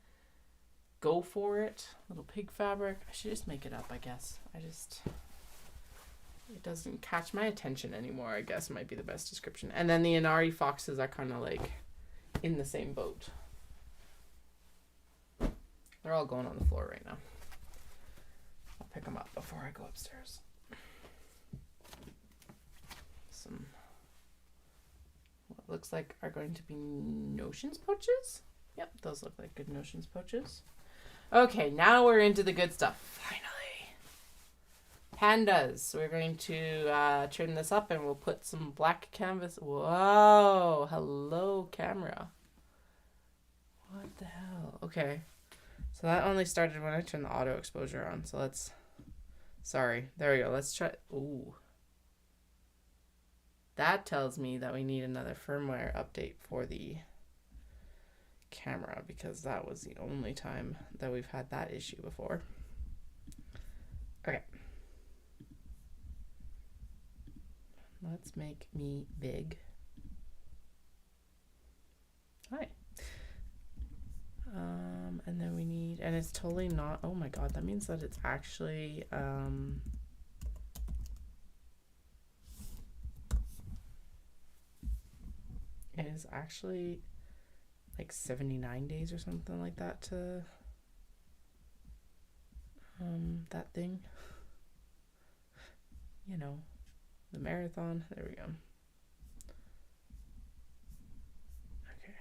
Go for it. Little pig fabric. I should just make it up, I guess. It doesn't catch my attention anymore, I guess might be the best description. And then the Inari foxes are kind of like in the same boat. They're all going on the floor right now. I'll pick them up before I go upstairs. Some what looks like are going to be notions pouches. Yep, those look like good notions pouches. Okay, now we're into the good stuff. Finally. Pandas. So we're going to trim this up and we'll put some black canvas. Whoa. Hello, camera. What the hell? Okay. So that only started when I turned the auto exposure on. So let's... Sorry. There we go. Let's try... Ooh. That tells me that we need another firmware update for the camera because that was the only time that we've had that issue before. Okay. Let's make me big. Hi. And then we need, and it's totally not, oh my god, that means that it's actually, it is actually like 79 days or something like that to, that thing. You know. The marathon. There we go. Okay.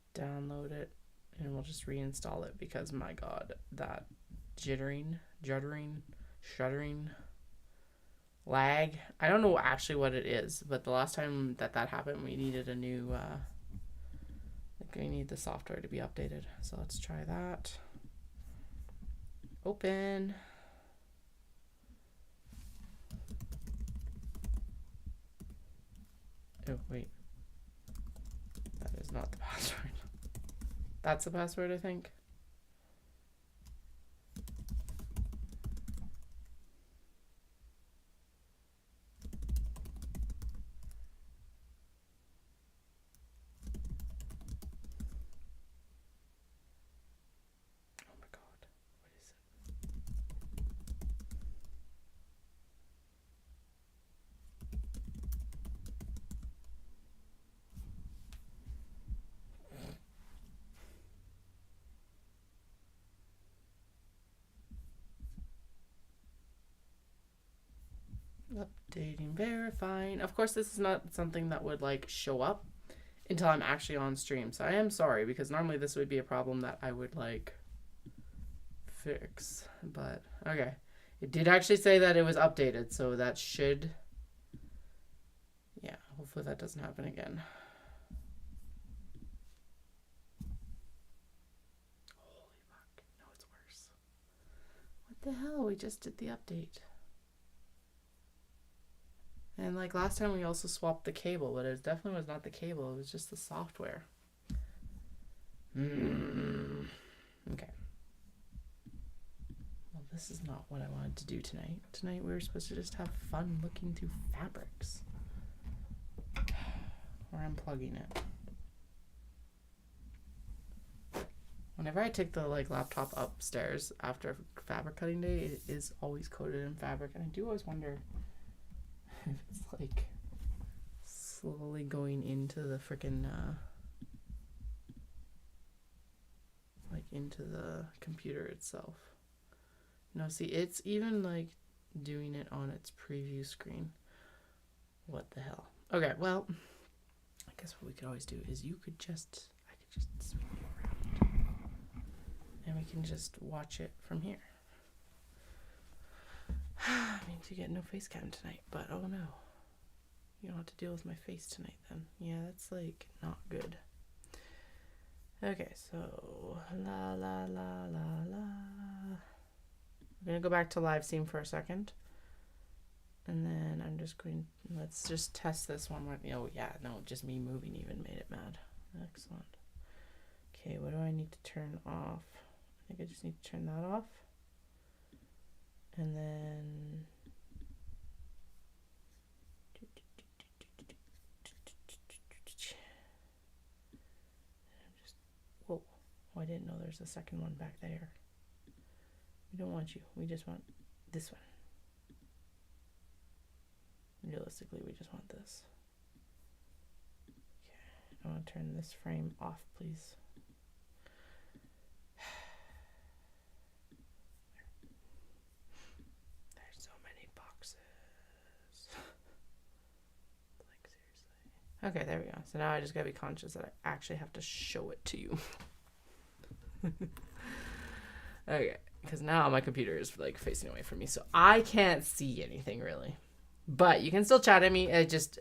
Let's download it and we'll just reinstall it because my god, that juddering, shuddering, lag. I don't know actually what it is, but the last time that happened, we needed a new, like we need the software to be updated. So let's try that. Open. Oh, wait. That is not the password. That's the password, I think. Oh my god. What is it? Updating, verifying. Of course, this is not something that would like show up until I'm actually on stream. So I am sorry, because normally this would be a problem that I would like fix. But okay. It did actually say that it was updated, so that should, yeah, hopefully that doesn't happen again. Holy fuck. No, it's worse. What the hell? We just did the update. And like last time we also swapped the cable, but it definitely was not the cable. It was just the software. Okay. Well, this is not what I wanted to do tonight. Tonight we were supposed to just have fun looking through fabrics. Or unplugging it. Whenever I take the like laptop upstairs after fabric cutting day, it is always coated in fabric, and I do always wonder if it's like slowly going into the freaking like into the computer itself. No, see, it's even like doing it on its preview screen. What the hell? Okay, well, I guess what we could always do is I could just swing you around and we can just watch it from here. Means you get no face cam tonight, but oh no. You don't have to deal with my face tonight then. Yeah, that's like not good. Okay, so la la la la la. I'm gonna go back to live stream for a second. And then I'm just going, let's just test this one more. Oh yeah, no, just me moving even made it mad. Excellent. Okay, what do I need to turn off? I think I just need to turn that off. And then just, whoa, oh, I didn't know there's a second one back there. We don't want you. We just want this one. Realistically, we just want this. Okay, I want to turn this frame off, please. There's so many boxes. Like, seriously. Okay, there we go. So now I just gotta be conscious that I actually have to show it to you. Okay, because now my computer is like facing away from me, so I can't see anything really. But you can still chat at me. It just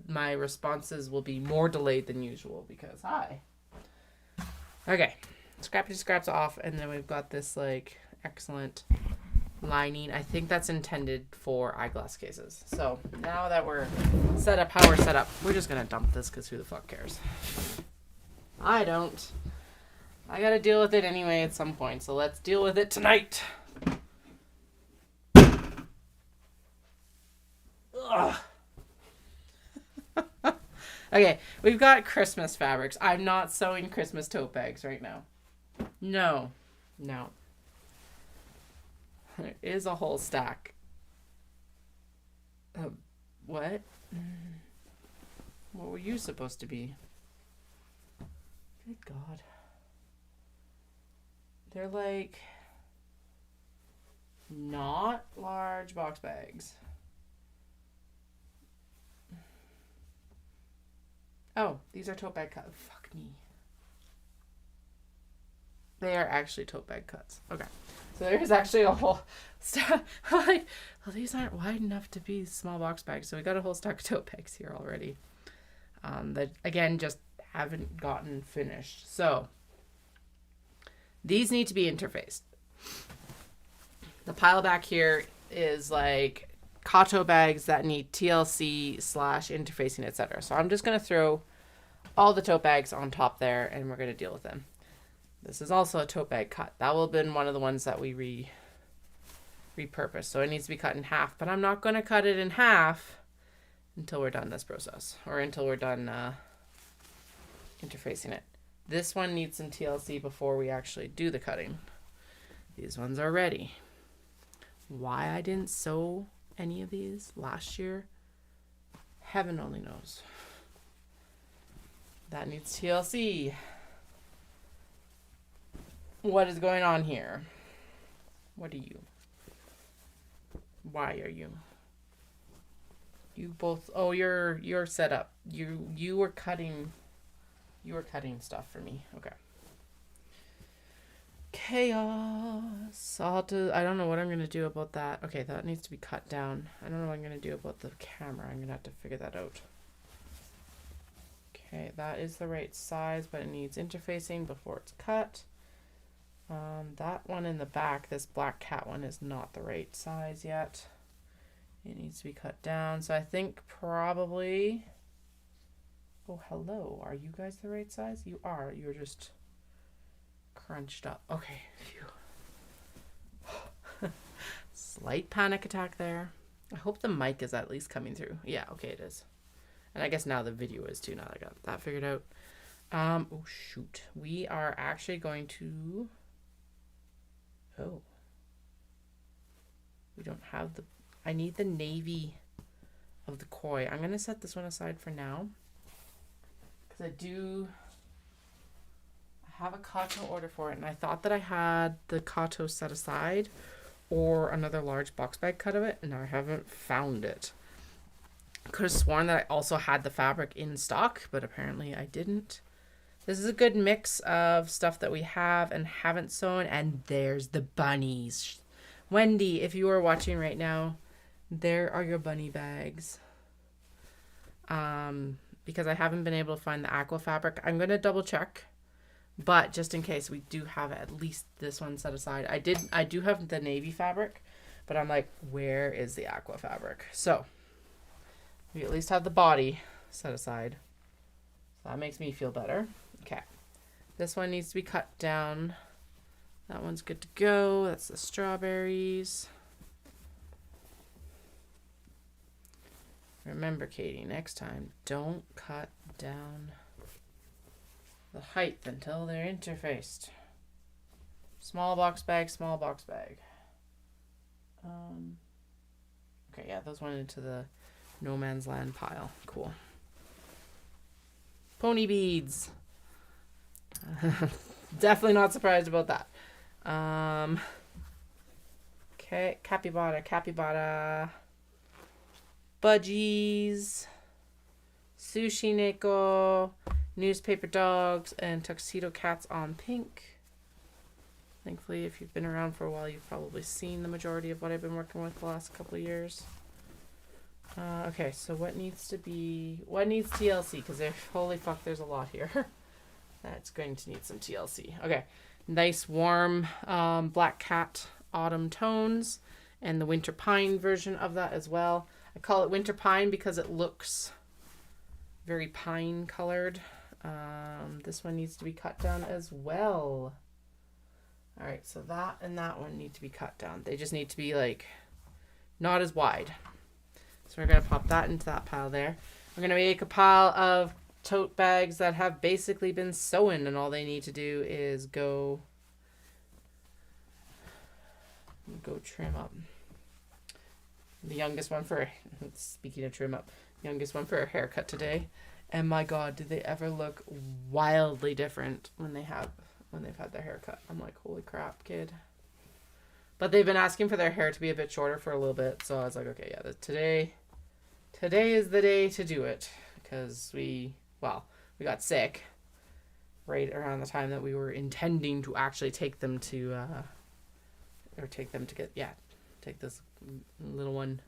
my responses will be more delayed than usual because hi. Okay, scrappy scraps off, and then we've got this like excellent lining. I think that's intended for eyeglass cases. So now that we're set up how we're set up, we're just gonna dump this because who the fuck cares? I don't. I gotta deal with it anyway at some point, so let's deal with it tonight. Ugh. Okay, we've got Christmas fabrics. I'm not sewing Christmas tote bags right now. No. There is a whole stack. What? What were you supposed to be? Good God. They're like not large box bags. Oh, these are tote bag cuts. Fuck me. They are actually tote bag cuts. Okay. So there's actually a whole stack. Like, well, these aren't wide enough to be small box bags. So we got a whole stack of tote bags here already. That, again, just haven't gotten finished. So these need to be interfaced. The pile back here is like Kato bags that need TLC / interfacing, etc. So I'm just going to throw all the tote bags on top there and we're going to deal with them. This is also a tote bag cut. That will have been one of the ones that we repurposed. So it needs to be cut in half, but I'm not going to cut it in half until we're done this process or until we're done interfacing it. This one needs some TLC before we actually do the cutting. These ones are ready. Why I didn't sew any of these last year, heaven only knows. That needs TLC. What is going on here? What are you? Why are you? You both. Oh, you're set up. You were cutting. You were cutting stuff for me. Okay. Chaos. I don't know what I'm gonna do about that. Okay, that needs to be cut down. I don't know what I'm gonna do about the camera. I'm gonna have to figure that out. Okay, that is the right size, but it needs interfacing before it's cut. That one in the back, this black cat one, is not the right size yet. It needs to be cut down. So I think probably... Oh, hello. Are you guys the right size? You are. You're just crunched up. Okay. Phew. Slight panic attack there. I hope the mic is at least coming through. Yeah, okay, it is. And I guess now the video is too, now that I got that figured out. Oh, shoot. We are actually going to... Oh. We don't have the... I need the navy of the koi. I'm going to set this one aside for now. Because I have a kato order for it. And I thought that I had the kato set aside or another large box bag cut of it. And I haven't found it. Could have sworn that I also had the fabric in stock, but apparently I didn't. This is a good mix of stuff that we have and haven't sewn, and there's the bunnies. Wendy, if you are watching right now, there are your bunny bags. Because I haven't been able to find the aqua fabric, I'm going to double check, but just in case, we do have at least this one set aside. I do have the navy fabric, but I'm like, where is the aqua fabric? So we at least have the body set aside. So that makes me feel better. Okay. This one needs to be cut down. That one's good to go. That's the strawberries. Remember, Katie, next time, don't cut down the height until they're interfaced. Small box bag, small box bag. Okay, yeah, those went into the no man's land pile. Cool. Pony beads. Definitely not surprised about that. Okay, capybara. Budgies. Sushi neko. Newspaper dogs. And tuxedo cats on pink. Thankfully, if you've been around for a while, you've probably seen the majority of what I've been working with the last couple of years. Okay, so what needs TLC? Because holy fuck, there's a lot here. That's going to need some TLC. Okay, nice warm black cat autumn tones and the winter pine version of that as well. I call it winter pine because it looks very pine colored. This one needs to be cut down as well. All right, so that and that one need to be cut down. They just need to be like not as wide. So we're going to pop that into that pile there. We're going to make a pile of tote bags that have basically been sewn, and all they need to do is go trim up. The youngest one for, speaking of trim up, youngest one for a haircut today. And my God, do they ever look wildly different when they've had their haircut. I'm like, holy crap, kid. But they've been asking for their hair to be a bit shorter for a little bit. So I was like, okay, yeah, today is the day to do it. Because we got sick right around the time that we were intending to actually take them to, take this little one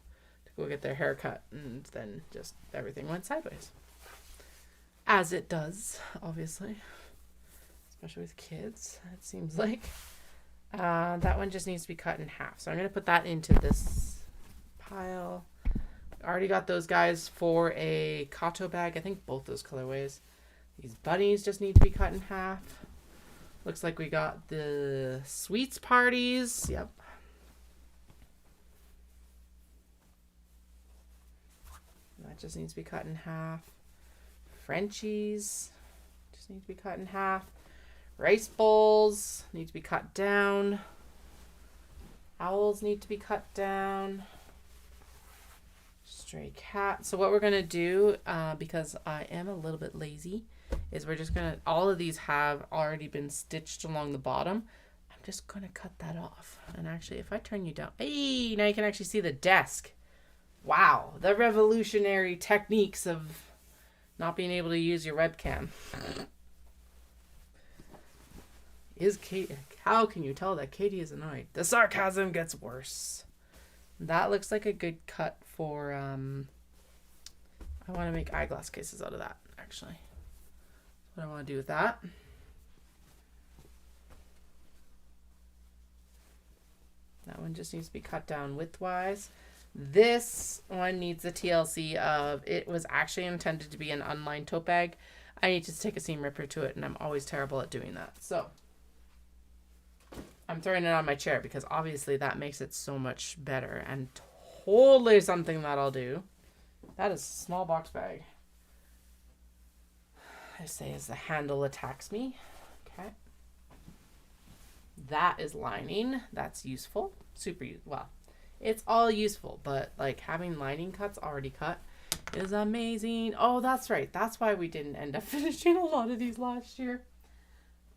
to go get their hair cut. And then just everything went sideways. As it does, obviously. Especially with kids, it seems like. That one just needs to be cut in half. So I'm going to put that into this pile. I already got those guys for a kato bag. I think both those colorways. These bunnies just need to be cut in half. Looks like we got the sweets parties. Yep. That just needs to be cut in half. Frenchies just need to be cut in half. Rice bowls need to be cut down. Owls need to be cut down. Stray cat. So what we're going to do, because I am a little bit lazy, is we're just going to, all of these have already been stitched along the bottom. I'm just going to cut that off. And actually, if I turn you down, hey, now you can actually see the desk. Wow, the revolutionary techniques of not being able to use your webcam. How can you tell that Katie is annoyed? The sarcasm gets worse. That looks like a good cut for, I want to make eyeglass cases out of that, actually. That's what I want to do with that. That one just needs to be cut down widthwise. This one needs a TLC of, it was actually intended to be an unlined tote bag. I need to take a seam ripper to it, and I'm always terrible at doing that. So I'm throwing it on my chair because obviously that makes it so much better and totally something that I'll do. That is a small box bag. I say as the handle attacks me. Okay. That is lining. That's useful. Super useful. Well, it's all useful, but like having lining cuts already cut is amazing. Oh, that's right. That's why we didn't end up finishing a lot of these last year.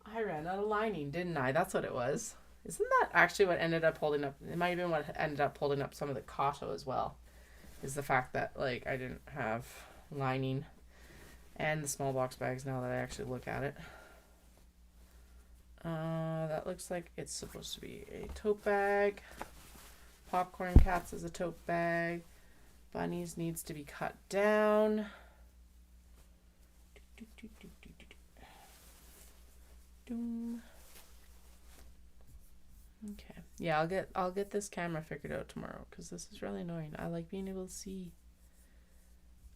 I ran out of lining, didn't I? That's what it was. Isn't that actually what ended up holding up? It might have been what ended up holding up some of the Kato as well. Is the fact that like I didn't have lining and the small box bags now that I actually look at it. That looks like it's supposed to be a tote bag. Popcorn Cats is a tote bag. Bunnies needs to be cut down. Okay. Yeah, I'll get this camera figured out tomorrow because this is really annoying. I like being able to see.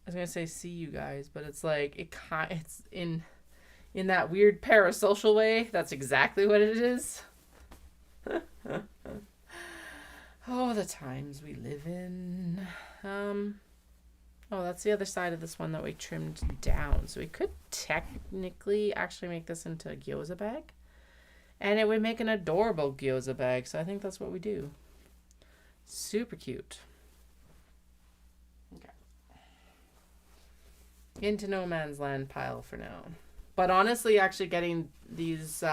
I was gonna say see you guys, but it's like it's in that weird parasocial way. That's exactly what it is. Oh, the times we live in. Oh, that's the other side of this one that we trimmed down. So we could technically actually make this into a gyoza bag. And it would make an adorable gyoza bag. So I think that's what we do. Super cute. Okay. Into no man's land pile for now. But honestly, actually getting these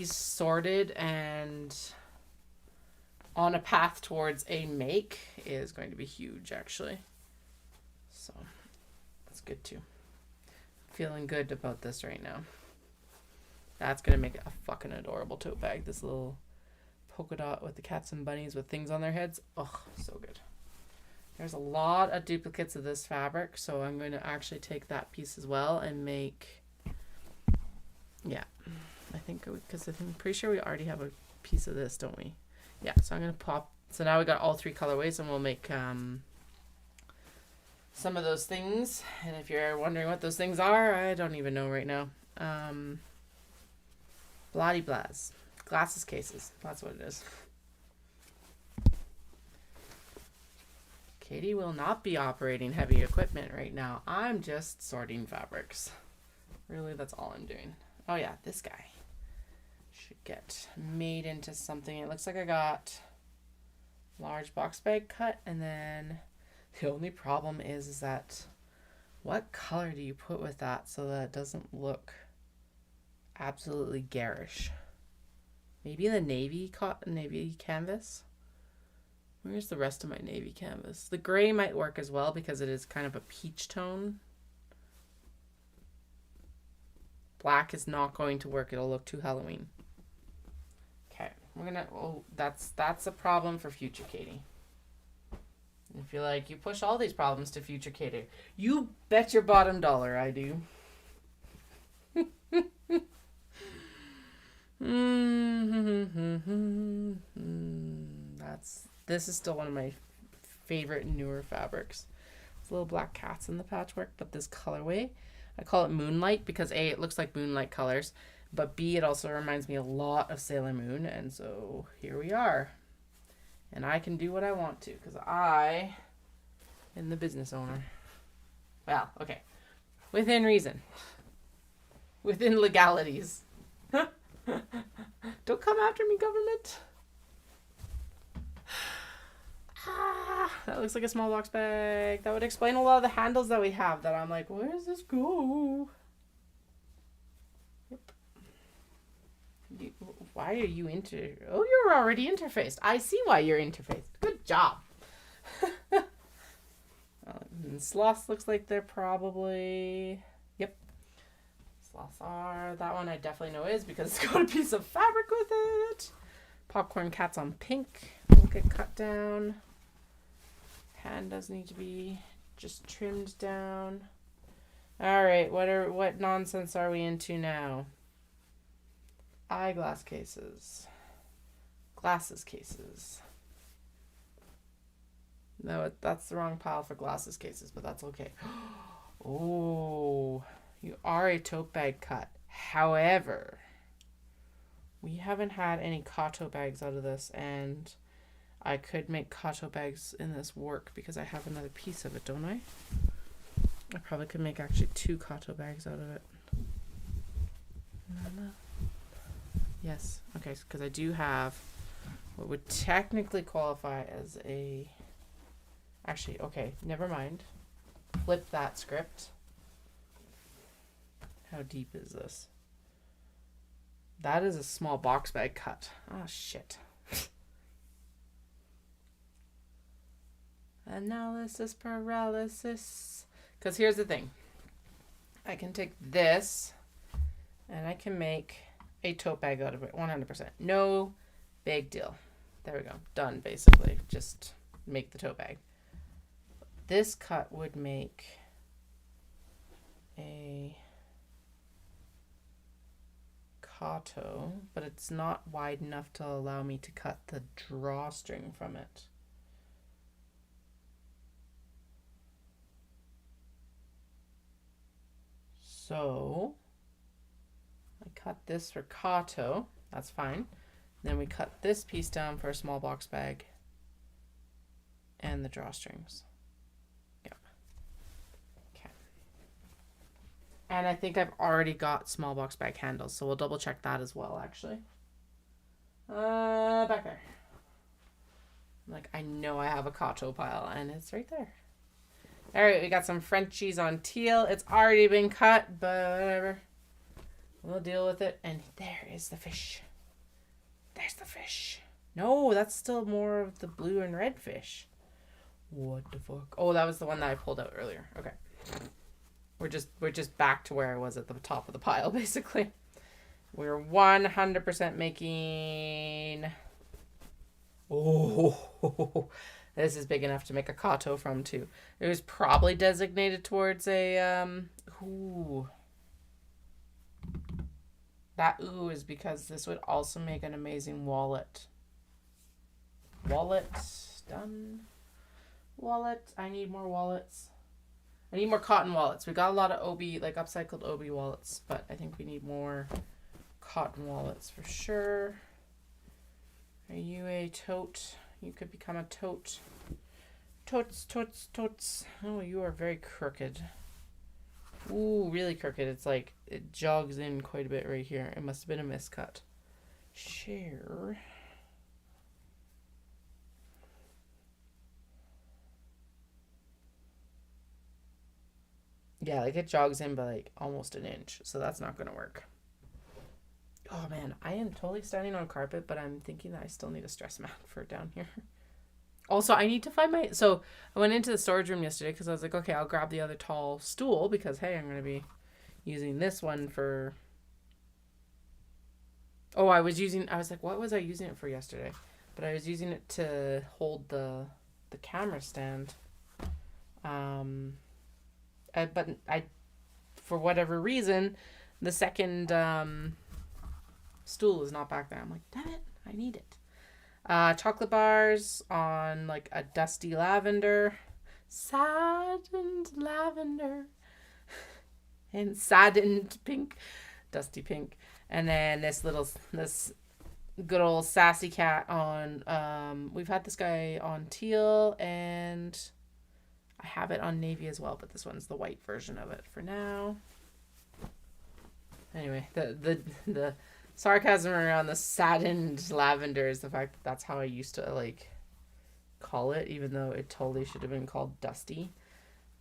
sorted and on a path towards a make is going to be huge, actually. So that's good too. Feeling good about this right now. That's going to make it a fucking adorable tote bag. This little polka dot with the cats and bunnies with things on their heads. Oh, so good. There's a lot of duplicates of this fabric, so I'm going to actually take that piece as well and make, yeah, I think, because I'm pretty sure we already have a piece of this, don't we? Yeah, so I'm going to pop, so now we got all three colorways, and we'll make some of those things. And if you're wondering what those things are, I don't even know right now. Bloody blahs. Glasses cases. That's what it is. Katie will not be operating heavy equipment right now. I'm just sorting fabrics. Really, that's all I'm doing. Oh yeah, this guy should get made into something. It looks like I got large box bag cut, and then the only problem is that what color do you put with that so that it doesn't look absolutely garish? Maybe the navy canvas. Where's the rest of my navy canvas? The gray might work as well because it is kind of a peach tone. Black is not going to work. It'll look too Halloween. Okay, we're gonna. Oh, that's a problem for future Katie. I feel like you push all these problems to future Katie. You bet your bottom dollar I do. This is still one of my favorite newer fabrics. It's little black cats in the patchwork, but this colorway, I call it Moonlight because A, it looks like moonlight colors, but B, it also reminds me a lot of Sailor Moon, and so here we are. And I can do what I want to because I am the business owner. Well, okay. Within reason. Within legalities. Don't come after me, government. That looks like a small box bag. That would explain a lot of the handles that we have that I'm like, where does this go? Yep. Why are you Oh, you're already interfaced. I see why you're interfaced. Good job. And sloths looks like they're probably, yep, sloths are. That one I definitely know is because it's got a piece of fabric with it. Popcorn cat's on pink. Won't get cut down. Hand does need to be just trimmed down. All right, what nonsense are we into now? Eyeglass cases. Glasses cases. No, that's the wrong pile for glasses cases, but that's okay. Oh, you are a tote bag cut. However, we haven't had any kato bags out of this, and I could make kato bags in this work because I have another piece of it, don't I? I probably could make actually 2 kato bags out of it. Yes, okay, because I do have what would technically qualify as a... Actually, okay, never mind. Flip that script. How deep is this? That is a small box bag cut. Oh, shit. Analysis paralysis. Because here's the thing. I can take this and I can make a tote bag out of it 100%. No big deal. There we go. Done, basically. Just make the tote bag. This cut would make a kato, but it's not wide enough to allow me to cut the drawstring from it. So I cut this for kato. That's fine. Then we cut this piece down for a small box bag and the drawstrings. And I think I've already got small box bag handles, so we'll double check that as well, actually. Back there. Like, I know I have a kato pile, and it's right there. All right, we got some Frenchies on teal. It's already been cut, but whatever. We'll deal with it. And there is the fish. There's the fish. No, that's still more of the blue and red fish. What the fuck? Oh, that was the one that I pulled out earlier. Okay. We're just back to where I was at the top of the pile, basically. We're 100% making... Oh, this is big enough to make a kato from, too. It was probably designated towards a... Ooh. That ooh is because this would also make an amazing wallet. Wallet. Done. Wallet. I need more wallets. I need more cotton wallets. We got a lot of OB, like upcycled OB wallets, but I think we need more cotton wallets for sure. Are you a tote? You could become a tote. Totes, totes, totes. Oh, you are very crooked. Ooh, really crooked. It's like, it jogs in quite a bit right here. It must have been a miscut. Share. Yeah, like it jogs in by like almost an inch, so that's not gonna work. Oh man, I am totally standing on carpet, but I'm thinking that I still need a stress mat for down here. Also, I need to find my... So I went into the storage room yesterday because I was like, okay, I'll grab the other tall stool because, hey, I'm going to be using this one for... Oh, I was like, what was I using it for yesterday? But I was using it to hold the camera stand. But for whatever reason, the second stool is not back there. I'm like, damn it, I need it. Chocolate bars on like a dusty lavender. Saddened lavender. And saddened pink. Dusty pink. And then this good old sassy cat on, we've had this guy on teal and I have it on navy as well, but this one's the white version of it for now. Anyway, the sarcasm around the saddened lavender is the fact that that's how I used to like call it, even though it totally should have been called dusty.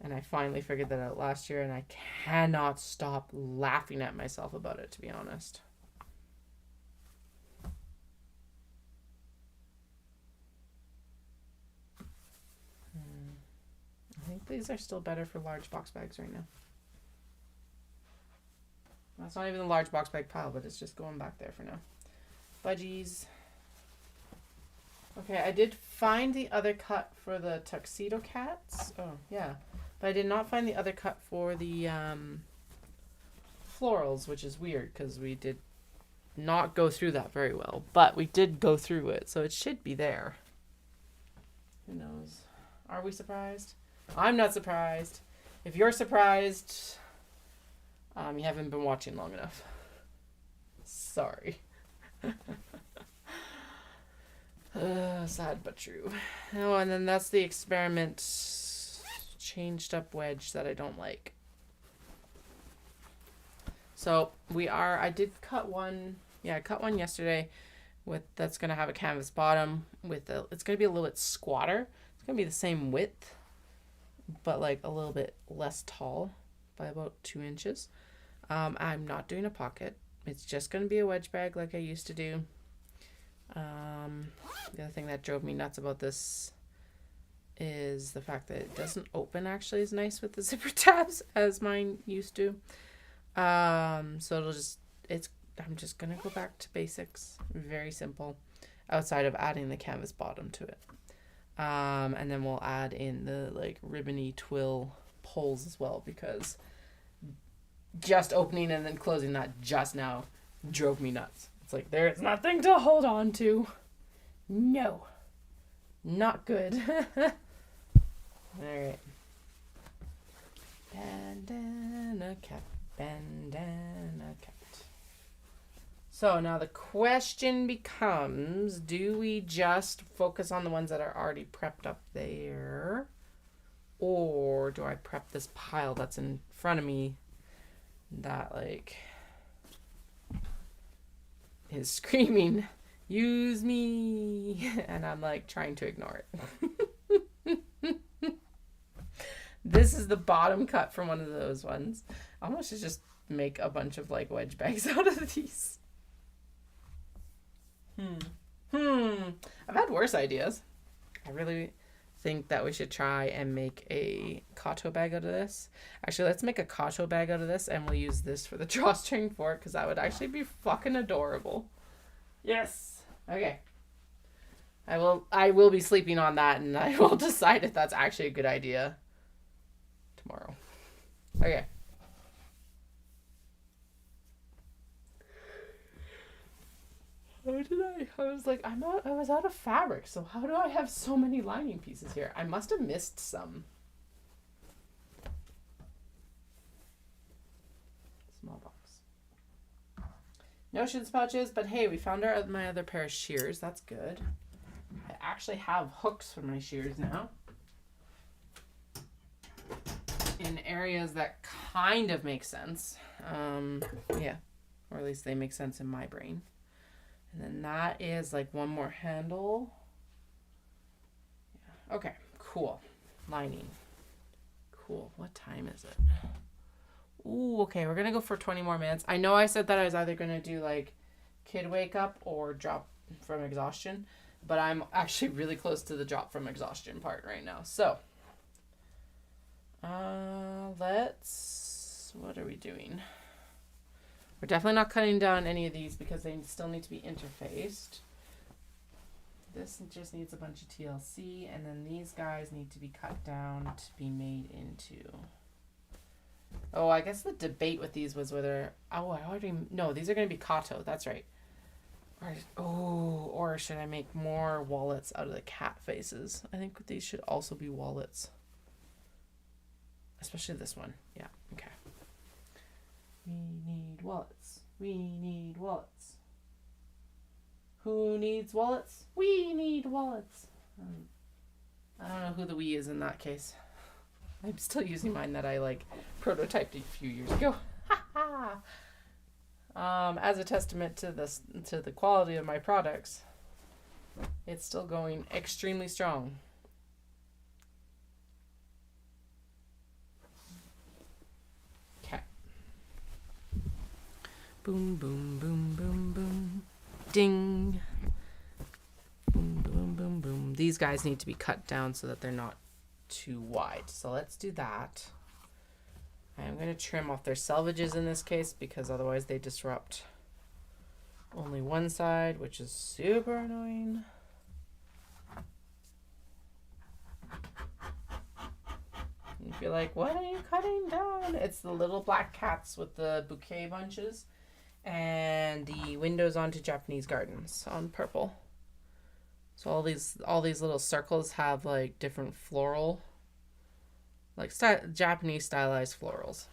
And I finally figured that out last year, and I cannot stop laughing at myself about it, to be honest. I think these are still better for large box bags right now. That's not even the large box bag pile, but it's just going back there for now. Budgies. Okay, I did find the other cut for the tuxedo cats. Oh, yeah. But I did not find the other cut for the florals, which is weird because we did not go through that very well. But we did go through it, so it should be there. Who knows? Are we surprised? I'm not surprised. If you're surprised, you haven't been watching long enough. Sorry. Sad but true. Oh, and then that's the experiment changed up wedge that I don't like. So I did cut one. Yeah, I cut one yesterday that's going to have a canvas bottom it's going to be a little bit squatter. It's going to be the same width, but like a little bit less tall by about 2 inches. I'm not doing a pocket. It's just going to be a wedge bag like I used to do. The other thing that drove me nuts about this is the fact that it doesn't open actually as nice with the zipper tabs as mine used to. So I'm just going to go back to basics. Very simple. Outside of adding the canvas bottom to it. And then we'll add in the like ribbony twill poles as well, because just opening and then closing that just now drove me nuts. It's like there's nothing to hold on to. No. Not good. Alright. Bandana cat. Bandana cat. So now the question becomes, do we just focus on the ones that are already prepped up there? Or do I prep this pile that's in front of me that like is screaming, use me, and I'm like trying to ignore it. This is the bottom cut from one of those ones. I almost should just make a bunch of like wedge bags out of these. I've had worse ideas. I really think that we should try and make a Kato bag out of this. Actually, let's make a Kato bag out of this, and we'll use this for the drawstring for it, because that would actually be fucking adorable. Yes. Okay. I will be sleeping on that, and I will decide if that's actually a good idea tomorrow. Okay. How did I was like, I was out of fabric, so how do I have so many lining pieces here? I must have missed some. Small box. No shin pouches, but hey, we found my other pair of shears. That's good. I actually have hooks for my shears now. In areas that kind of make sense. Yeah. Or at least they make sense in my brain. And then that is like one more handle. Yeah. Okay, cool. Lining. Cool. What time is it? Ooh, okay, we're going to go for 20 more minutes. I know I said that I was either going to do like kid wake up or drop from exhaustion, but I'm actually really close to the drop from exhaustion part right now. So, what are we doing? We're definitely not cutting down any of these because they still need to be interfaced. This just needs a bunch of TLC, and then these guys need to be cut down to be made into... Oh, I guess the debate with these was whether... No, these are going to be Kato. That's right. Or should I make more wallets out of the cat faces? I think these should also be wallets. Especially this one. Yeah, okay. We need wallets. We need wallets. Who needs wallets? We need wallets. I don't know who the we is in that case. I'm still using mine that I like prototyped a few years ago. As a testament to the quality of my products, it's still going extremely strong. Boom, boom, boom, boom, boom. Ding. Boom, boom, boom, boom. These guys need to be cut down so that they're not too wide. So let's do that. I'm going to trim off their selvages in this case because otherwise they disrupt only one side, which is super annoying. And if you're like, what are you cutting down? It's the little black cats with the bouquet bunches and the windows onto Japanese gardens on purple. So all these little circles have like different floral, like Japanese stylized florals.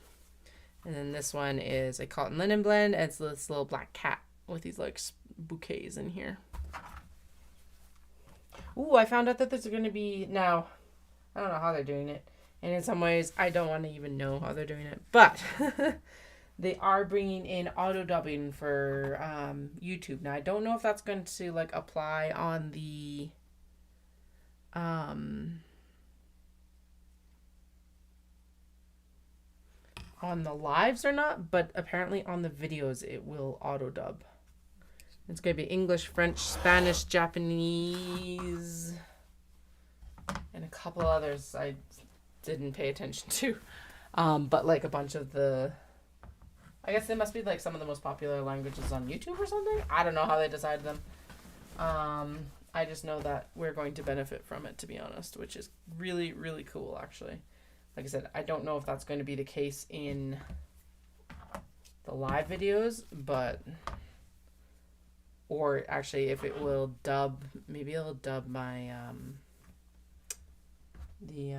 And then this one is a cotton linen blend, and it's this little black cat with these like bouquets in here. Ooh, I found out that there's going to be, now, I don't know how they're doing it. And in some ways, I don't want to even know how they're doing it. But they are bringing in auto dubbing for YouTube. Now, I don't know if that's going to like apply on the lives or not, but apparently on the videos it will auto dub. It's going to be English, French, Spanish, Japanese, and a couple others I didn't pay attention to. But like a bunch of the, I guess they must be like some of the most popular languages on YouTube or something. I don't know how they decided them. I just know that we're going to benefit from it, to be honest, which is really, really cool, actually. Like I said, I don't know if that's going to be the case in the live videos, but, or actually if it will dub, maybe it'll dub my, it'd be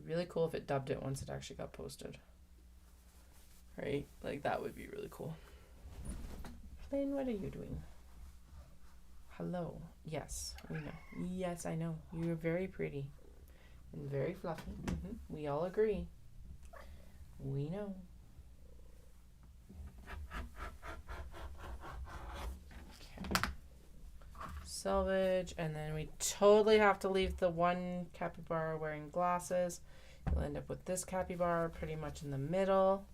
really cool if it dubbed it once it actually got posted. Right? Like that would be really cool. Flynn, what are you doing? Hello. Yes, we know. Yes, I know. You're very pretty and very fluffy. We all agree. We know. Okay. Selvage, and then we totally have to leave the one capybara wearing glasses. You'll end up with this capybara pretty much in the middle.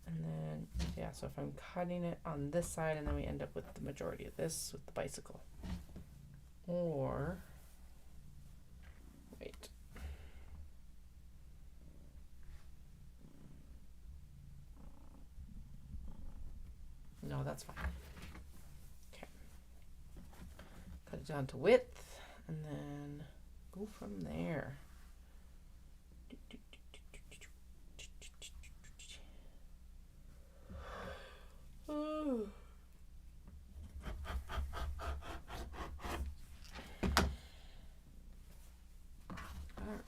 And then, yeah, so if I'm cutting it on this side, and then we end up with the majority of this with the bicycle. Or, wait. No, that's fine. Okay. Cut it down to width, and then go from there. All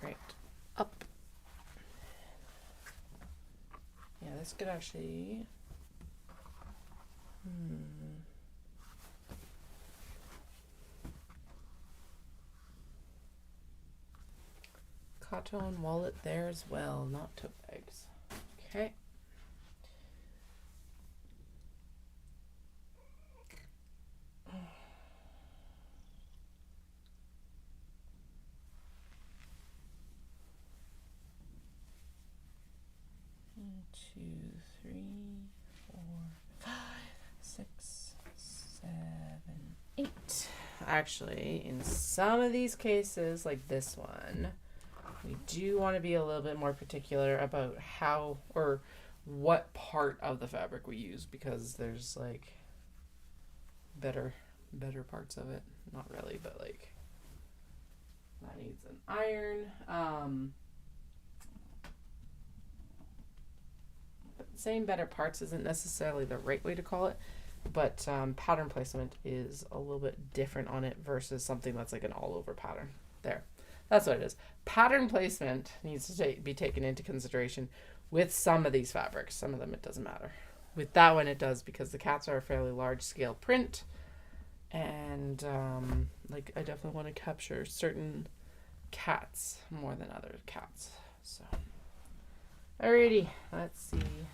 right, up. Yeah, this could actually. Cotton wallet there as well, not tote bags. Okay. Two, three, 4, 5, 6, 7, 8. Actually, in some of these cases, like this one, we do want to be a little bit more particular about how or what part of the fabric we use, because there's like better parts of it. Not really, but like that needs an iron. Saying better parts isn't necessarily the right way to call it, but pattern placement is a little bit different on it versus something that's like an all-over pattern. There, that's what it is. Pattern placement needs to be taken into consideration with some of these fabrics. Some of them it doesn't matter. With that one it does, because the cats are a fairly large-scale print, and like I definitely want to capture certain cats more than other cats. So, alrighty, let's see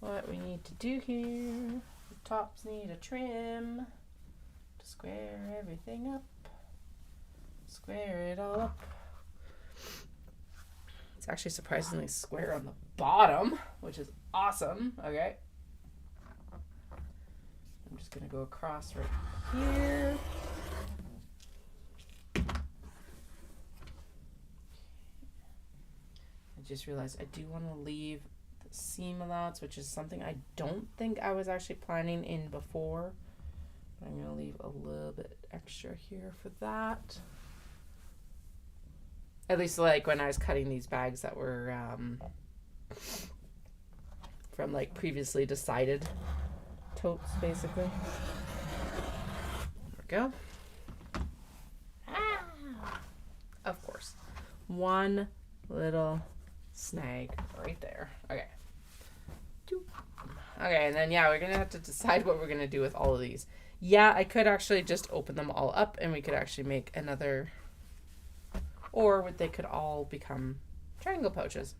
what we need to do here. The tops need a trim to square everything up. Square it all up. It's actually surprisingly square on the bottom, which is awesome. Okay. I'm just going to go across right here. I just realized I do want to leave the seam allowance, which is something I don't think I was actually planning in before. But I'm going to leave a little bit extra here for that. At least like when I was cutting these bags that were from like previously decided totes, basically. There we go. Ah! Of course. One little snag right there. Okay. Okay, and then yeah, we're gonna have to decide what we're gonna do with all of these. Yeah, I could actually just open them all up and we could actually make another, or they could all become triangle pouches.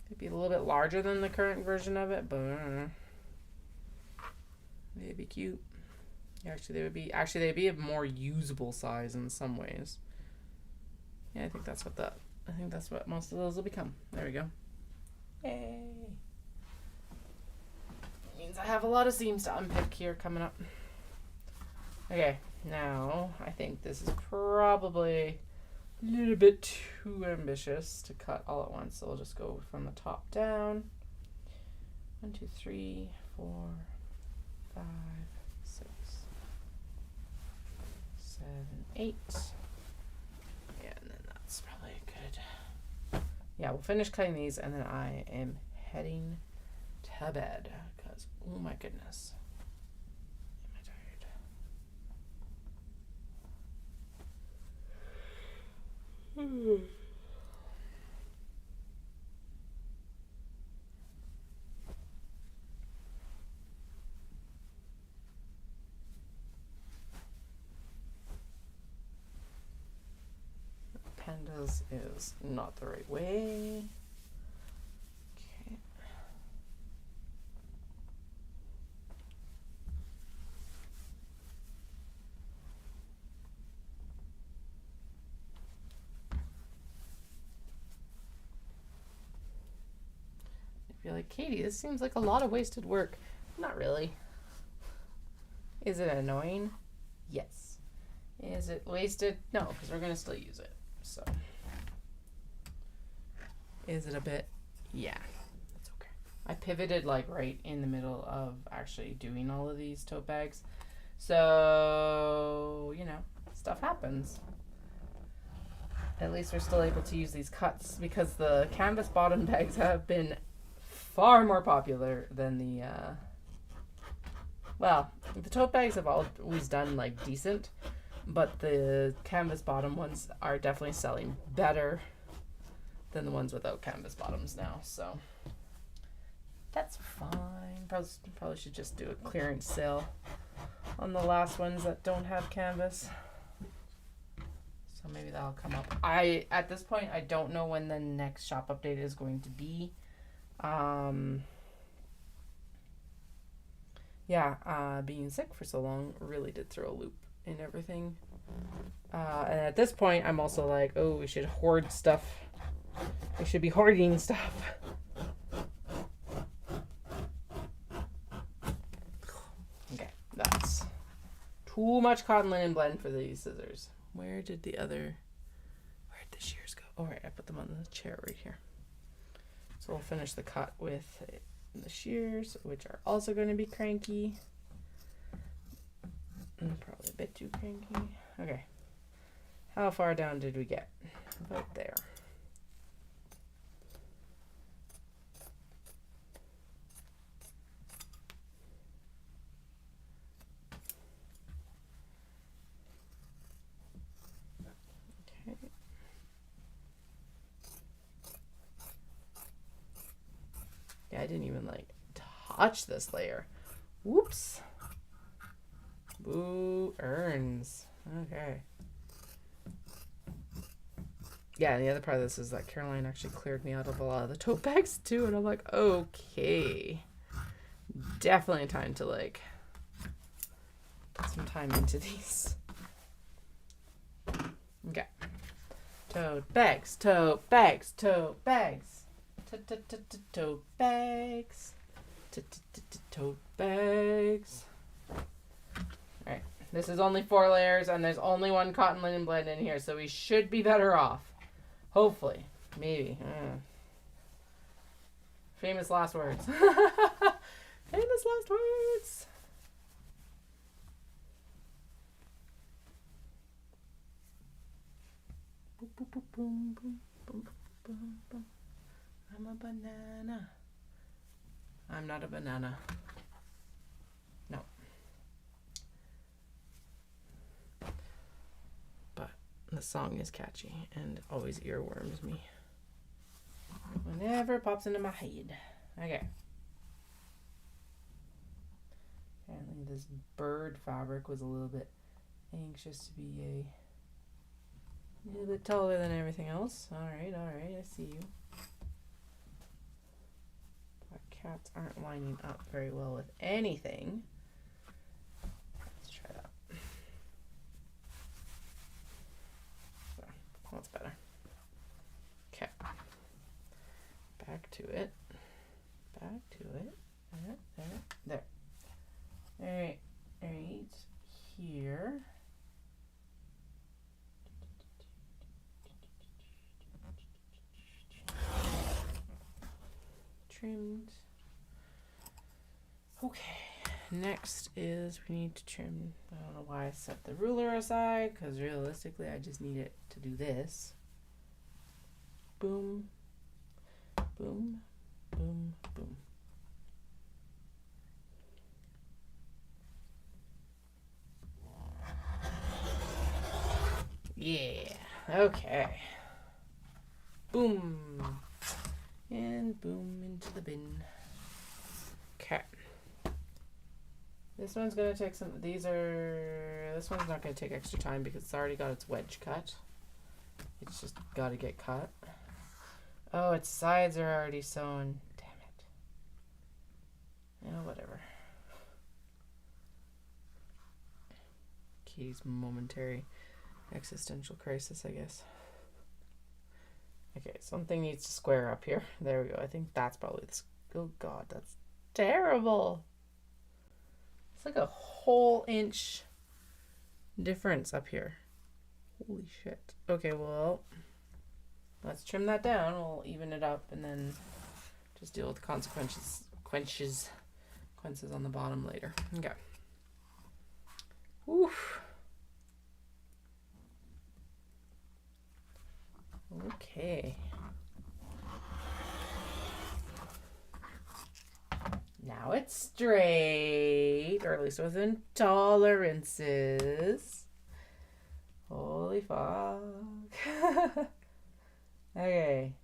It'd be a little bit larger than the current version of it, but they'd be cute. Actually, they'd be a more usable size in some ways. Yeah, I think that's what most of those will become. There we go. Yay. Means I have a lot of seams to unpick here coming up. Okay, now I think this is probably a little bit too ambitious to cut all at once, so we'll just go from the top down. 1, 2, 3, 4, 5, 6, 7, 8. Yeah, and then that's probably good. Yeah, we'll finish cutting these and then I am heading to bed because, oh my goodness. Pandas is not the right way. Okay. If you're like, Katie, this seems like a lot of wasted work. Not really. Is it annoying? Yes. Is it wasted? No, because we're going to still use it. So, is it a bit? Yeah, it's okay. I pivoted like right in the middle of actually doing all of these tote bags. So, you know, stuff happens. At least we're still able to use these cuts because the canvas bottom bags have been far more popular than the, well, the tote bags have always done like decent. But the canvas bottom ones are definitely selling better than the ones without canvas bottoms now. So that's fine. Probably should just do a clearance sale on the last ones that don't have canvas. So maybe that'll come up. At this point, I don't know when the next shop update is going to be. Being sick for so long really did throw a loop in everything. And at this point, I'm also like, oh, we should hoard stuff. We should be hoarding stuff. Okay, that's too much cotton linen blend for these scissors. Where'd the shears go? Oh, right, I put them on the chair right here. So we'll finish the cut with the shears, which are also going to be cranky. Probably a bit too cranky. Okay. How far down did we get? About there. Okay. Yeah, I didn't even like touch this layer. Whoops. Boo earns. Okay. Yeah, and the other part of this is that Caroline actually cleared me out of a lot of the tote bags too, and I'm like, okay. Definitely time to like put some time into these. Okay. Tote bags, tote bags, tote bags. Tote bags. Tote bags. Alright, this is only 4 layers, and there's only 1 cotton linen blend in here, so we should be better off. Hopefully. Maybe. Famous last words. Famous last words. I'm a banana. I'm not a banana. No. But the song is catchy and always earworms me. Whenever it pops into my head. Okay. Apparently this bird fabric was a little bit anxious to be a little bit taller than everything else. Alright, I see you. Black cats aren't lining up very well with anything. Let's try that. So, that's better. Okay. Back to it. Back to it. There. Alright. Here. Trimmed. Okay. Next is we need to trim. I don't know why I set the ruler aside, because realistically I just need it to do this. Boom. Boom. Boom. Boom. Yeah. Okay. Boom. And boom into the bin. Okay. This one's gonna take some. This one's not gonna take extra time because it's already got its wedge cut. It's just gotta get cut. Oh, its sides are already sewn. Damn it. Oh, whatever. Katie's momentary existential crisis, I guess. Okay, something needs to square up here. There we go. I think that's probably this. Oh god, that's terrible. It's like a whole inch difference up here. Holy shit. Okay, well, let's trim that down. We'll even it up and then just deal with the consequences on the bottom later. Okay. Oof. Okay. Now it's straight, or at least within tolerances. Holy fuck. Okay.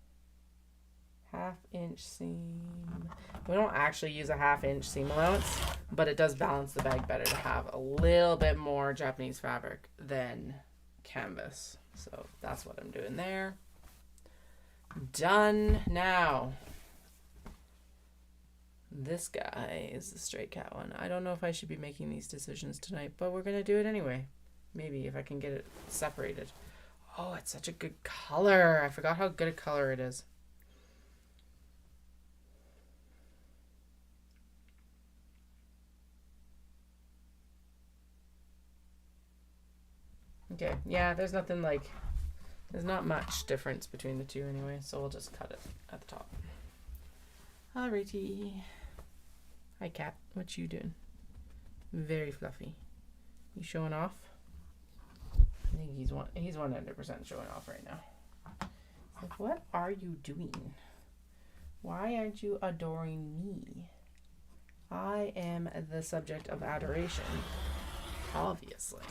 1/2 inch seam. We don't actually use a 1/2 inch seam allowance, but it does balance the bag better to have a little bit more Japanese fabric than canvas. So that's what I'm doing there. Done. Now, this guy is the straight cat one. I don't know if I should be making these decisions tonight, but we're going to do it anyway. Maybe if I can get it separated. Oh, it's such a good color. I forgot how good a color it is. Okay, yeah, there's not much difference between the two anyway, so we'll just cut it at the top. Alrighty. Hi, cat. What you doing? Very fluffy. You showing off? I think he's 100% showing off right now. It's like, what are you doing? Why aren't you adoring me? I am the subject of adoration. Obviously.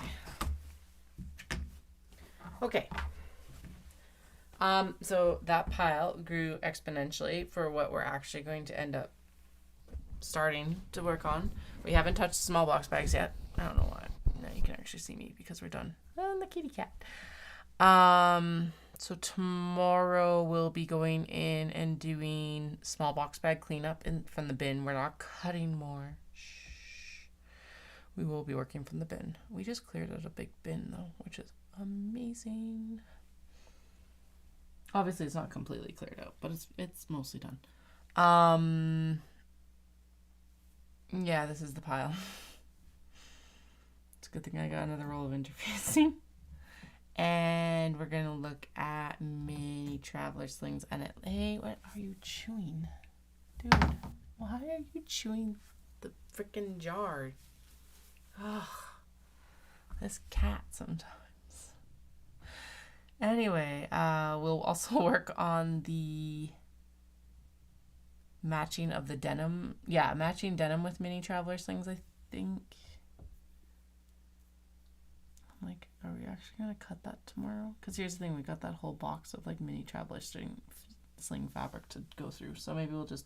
Okay. So that pile grew exponentially for what we're actually going to end up starting to work on. We haven't touched small box bags yet. I don't know why. Now you can actually see me because we're done. And the kitty cat. So tomorrow we'll be going in and doing small box bag cleanup from the bin. We're not cutting more. Shh. We will be working from the bin. We just cleared out a big bin though, which is amazing. Obviously it's not completely cleared out, but it's mostly done. Yeah, this is the pile. It's a good thing I got another roll of interfacing. And we're going to look at mini traveler slings. And hey, what are you chewing? Dude, why are you chewing the freaking jar? Ugh, this cat sometimes. Anyway, we'll also work on the matching of the denim. Yeah, matching denim with mini traveler slings, I think. I'm like, are we actually going to cut that tomorrow? Because here's the thing, we got that whole box of like mini traveler sling fabric to go through. So maybe we'll just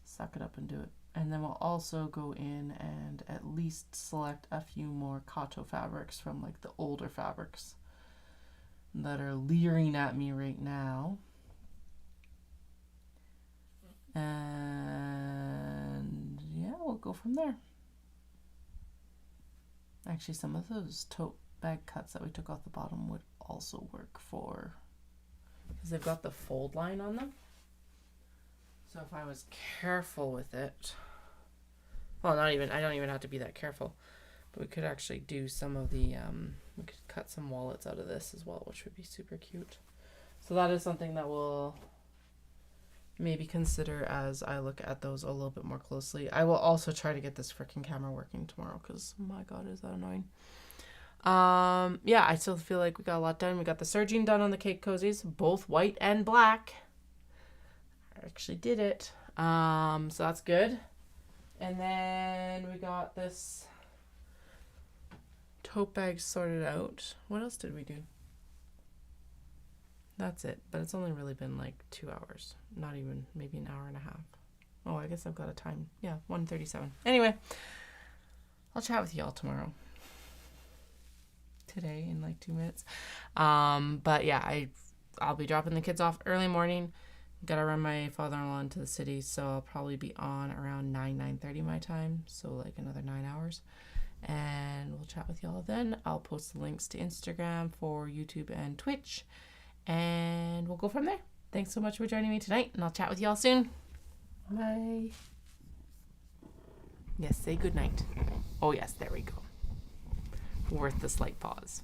suck it up and do it. And then we'll also go in and at least select a few more Kato fabrics from like the older fabrics that are leering at me right now. And yeah, we'll go from there. Actually, some of those tote bag cuts that we took off the bottom would also work for, because they've got the fold line on them. So if I was careful with it, well, I don't even have to be that careful, but we could actually do some of the, we could cut some wallets out of this as well, which would be super cute. So that is something that we'll maybe consider as I look at those a little bit more closely. I will also try to get this freaking camera working tomorrow, because my god, is that annoying. Yeah, I still feel like we got a lot done. We got the serging done on the cake cozies, both white and black. I actually did it. So that's good. And then we got this tote bag sorted out. What else did we do? That's it. But it's only really been like 2 hours. Not even, maybe an hour and a half. Oh, I guess I've got a time. Yeah, 1:37. Anyway, I'll chat with y'all tomorrow. Today in like 2 minutes. But yeah, I'll be dropping the kids off early morning. Gotta run my father-in-law into the city, so I'll probably be on around 9:30 my time, so like another 9 hours. And we'll chat with y'all then. I'll post the links to Instagram for YouTube and Twitch, and we'll go from there. Thanks so much for joining me tonight, and I'll chat with y'all soon. Bye. Yes, say goodnight. Oh yes, there we go. Worth the slight pause.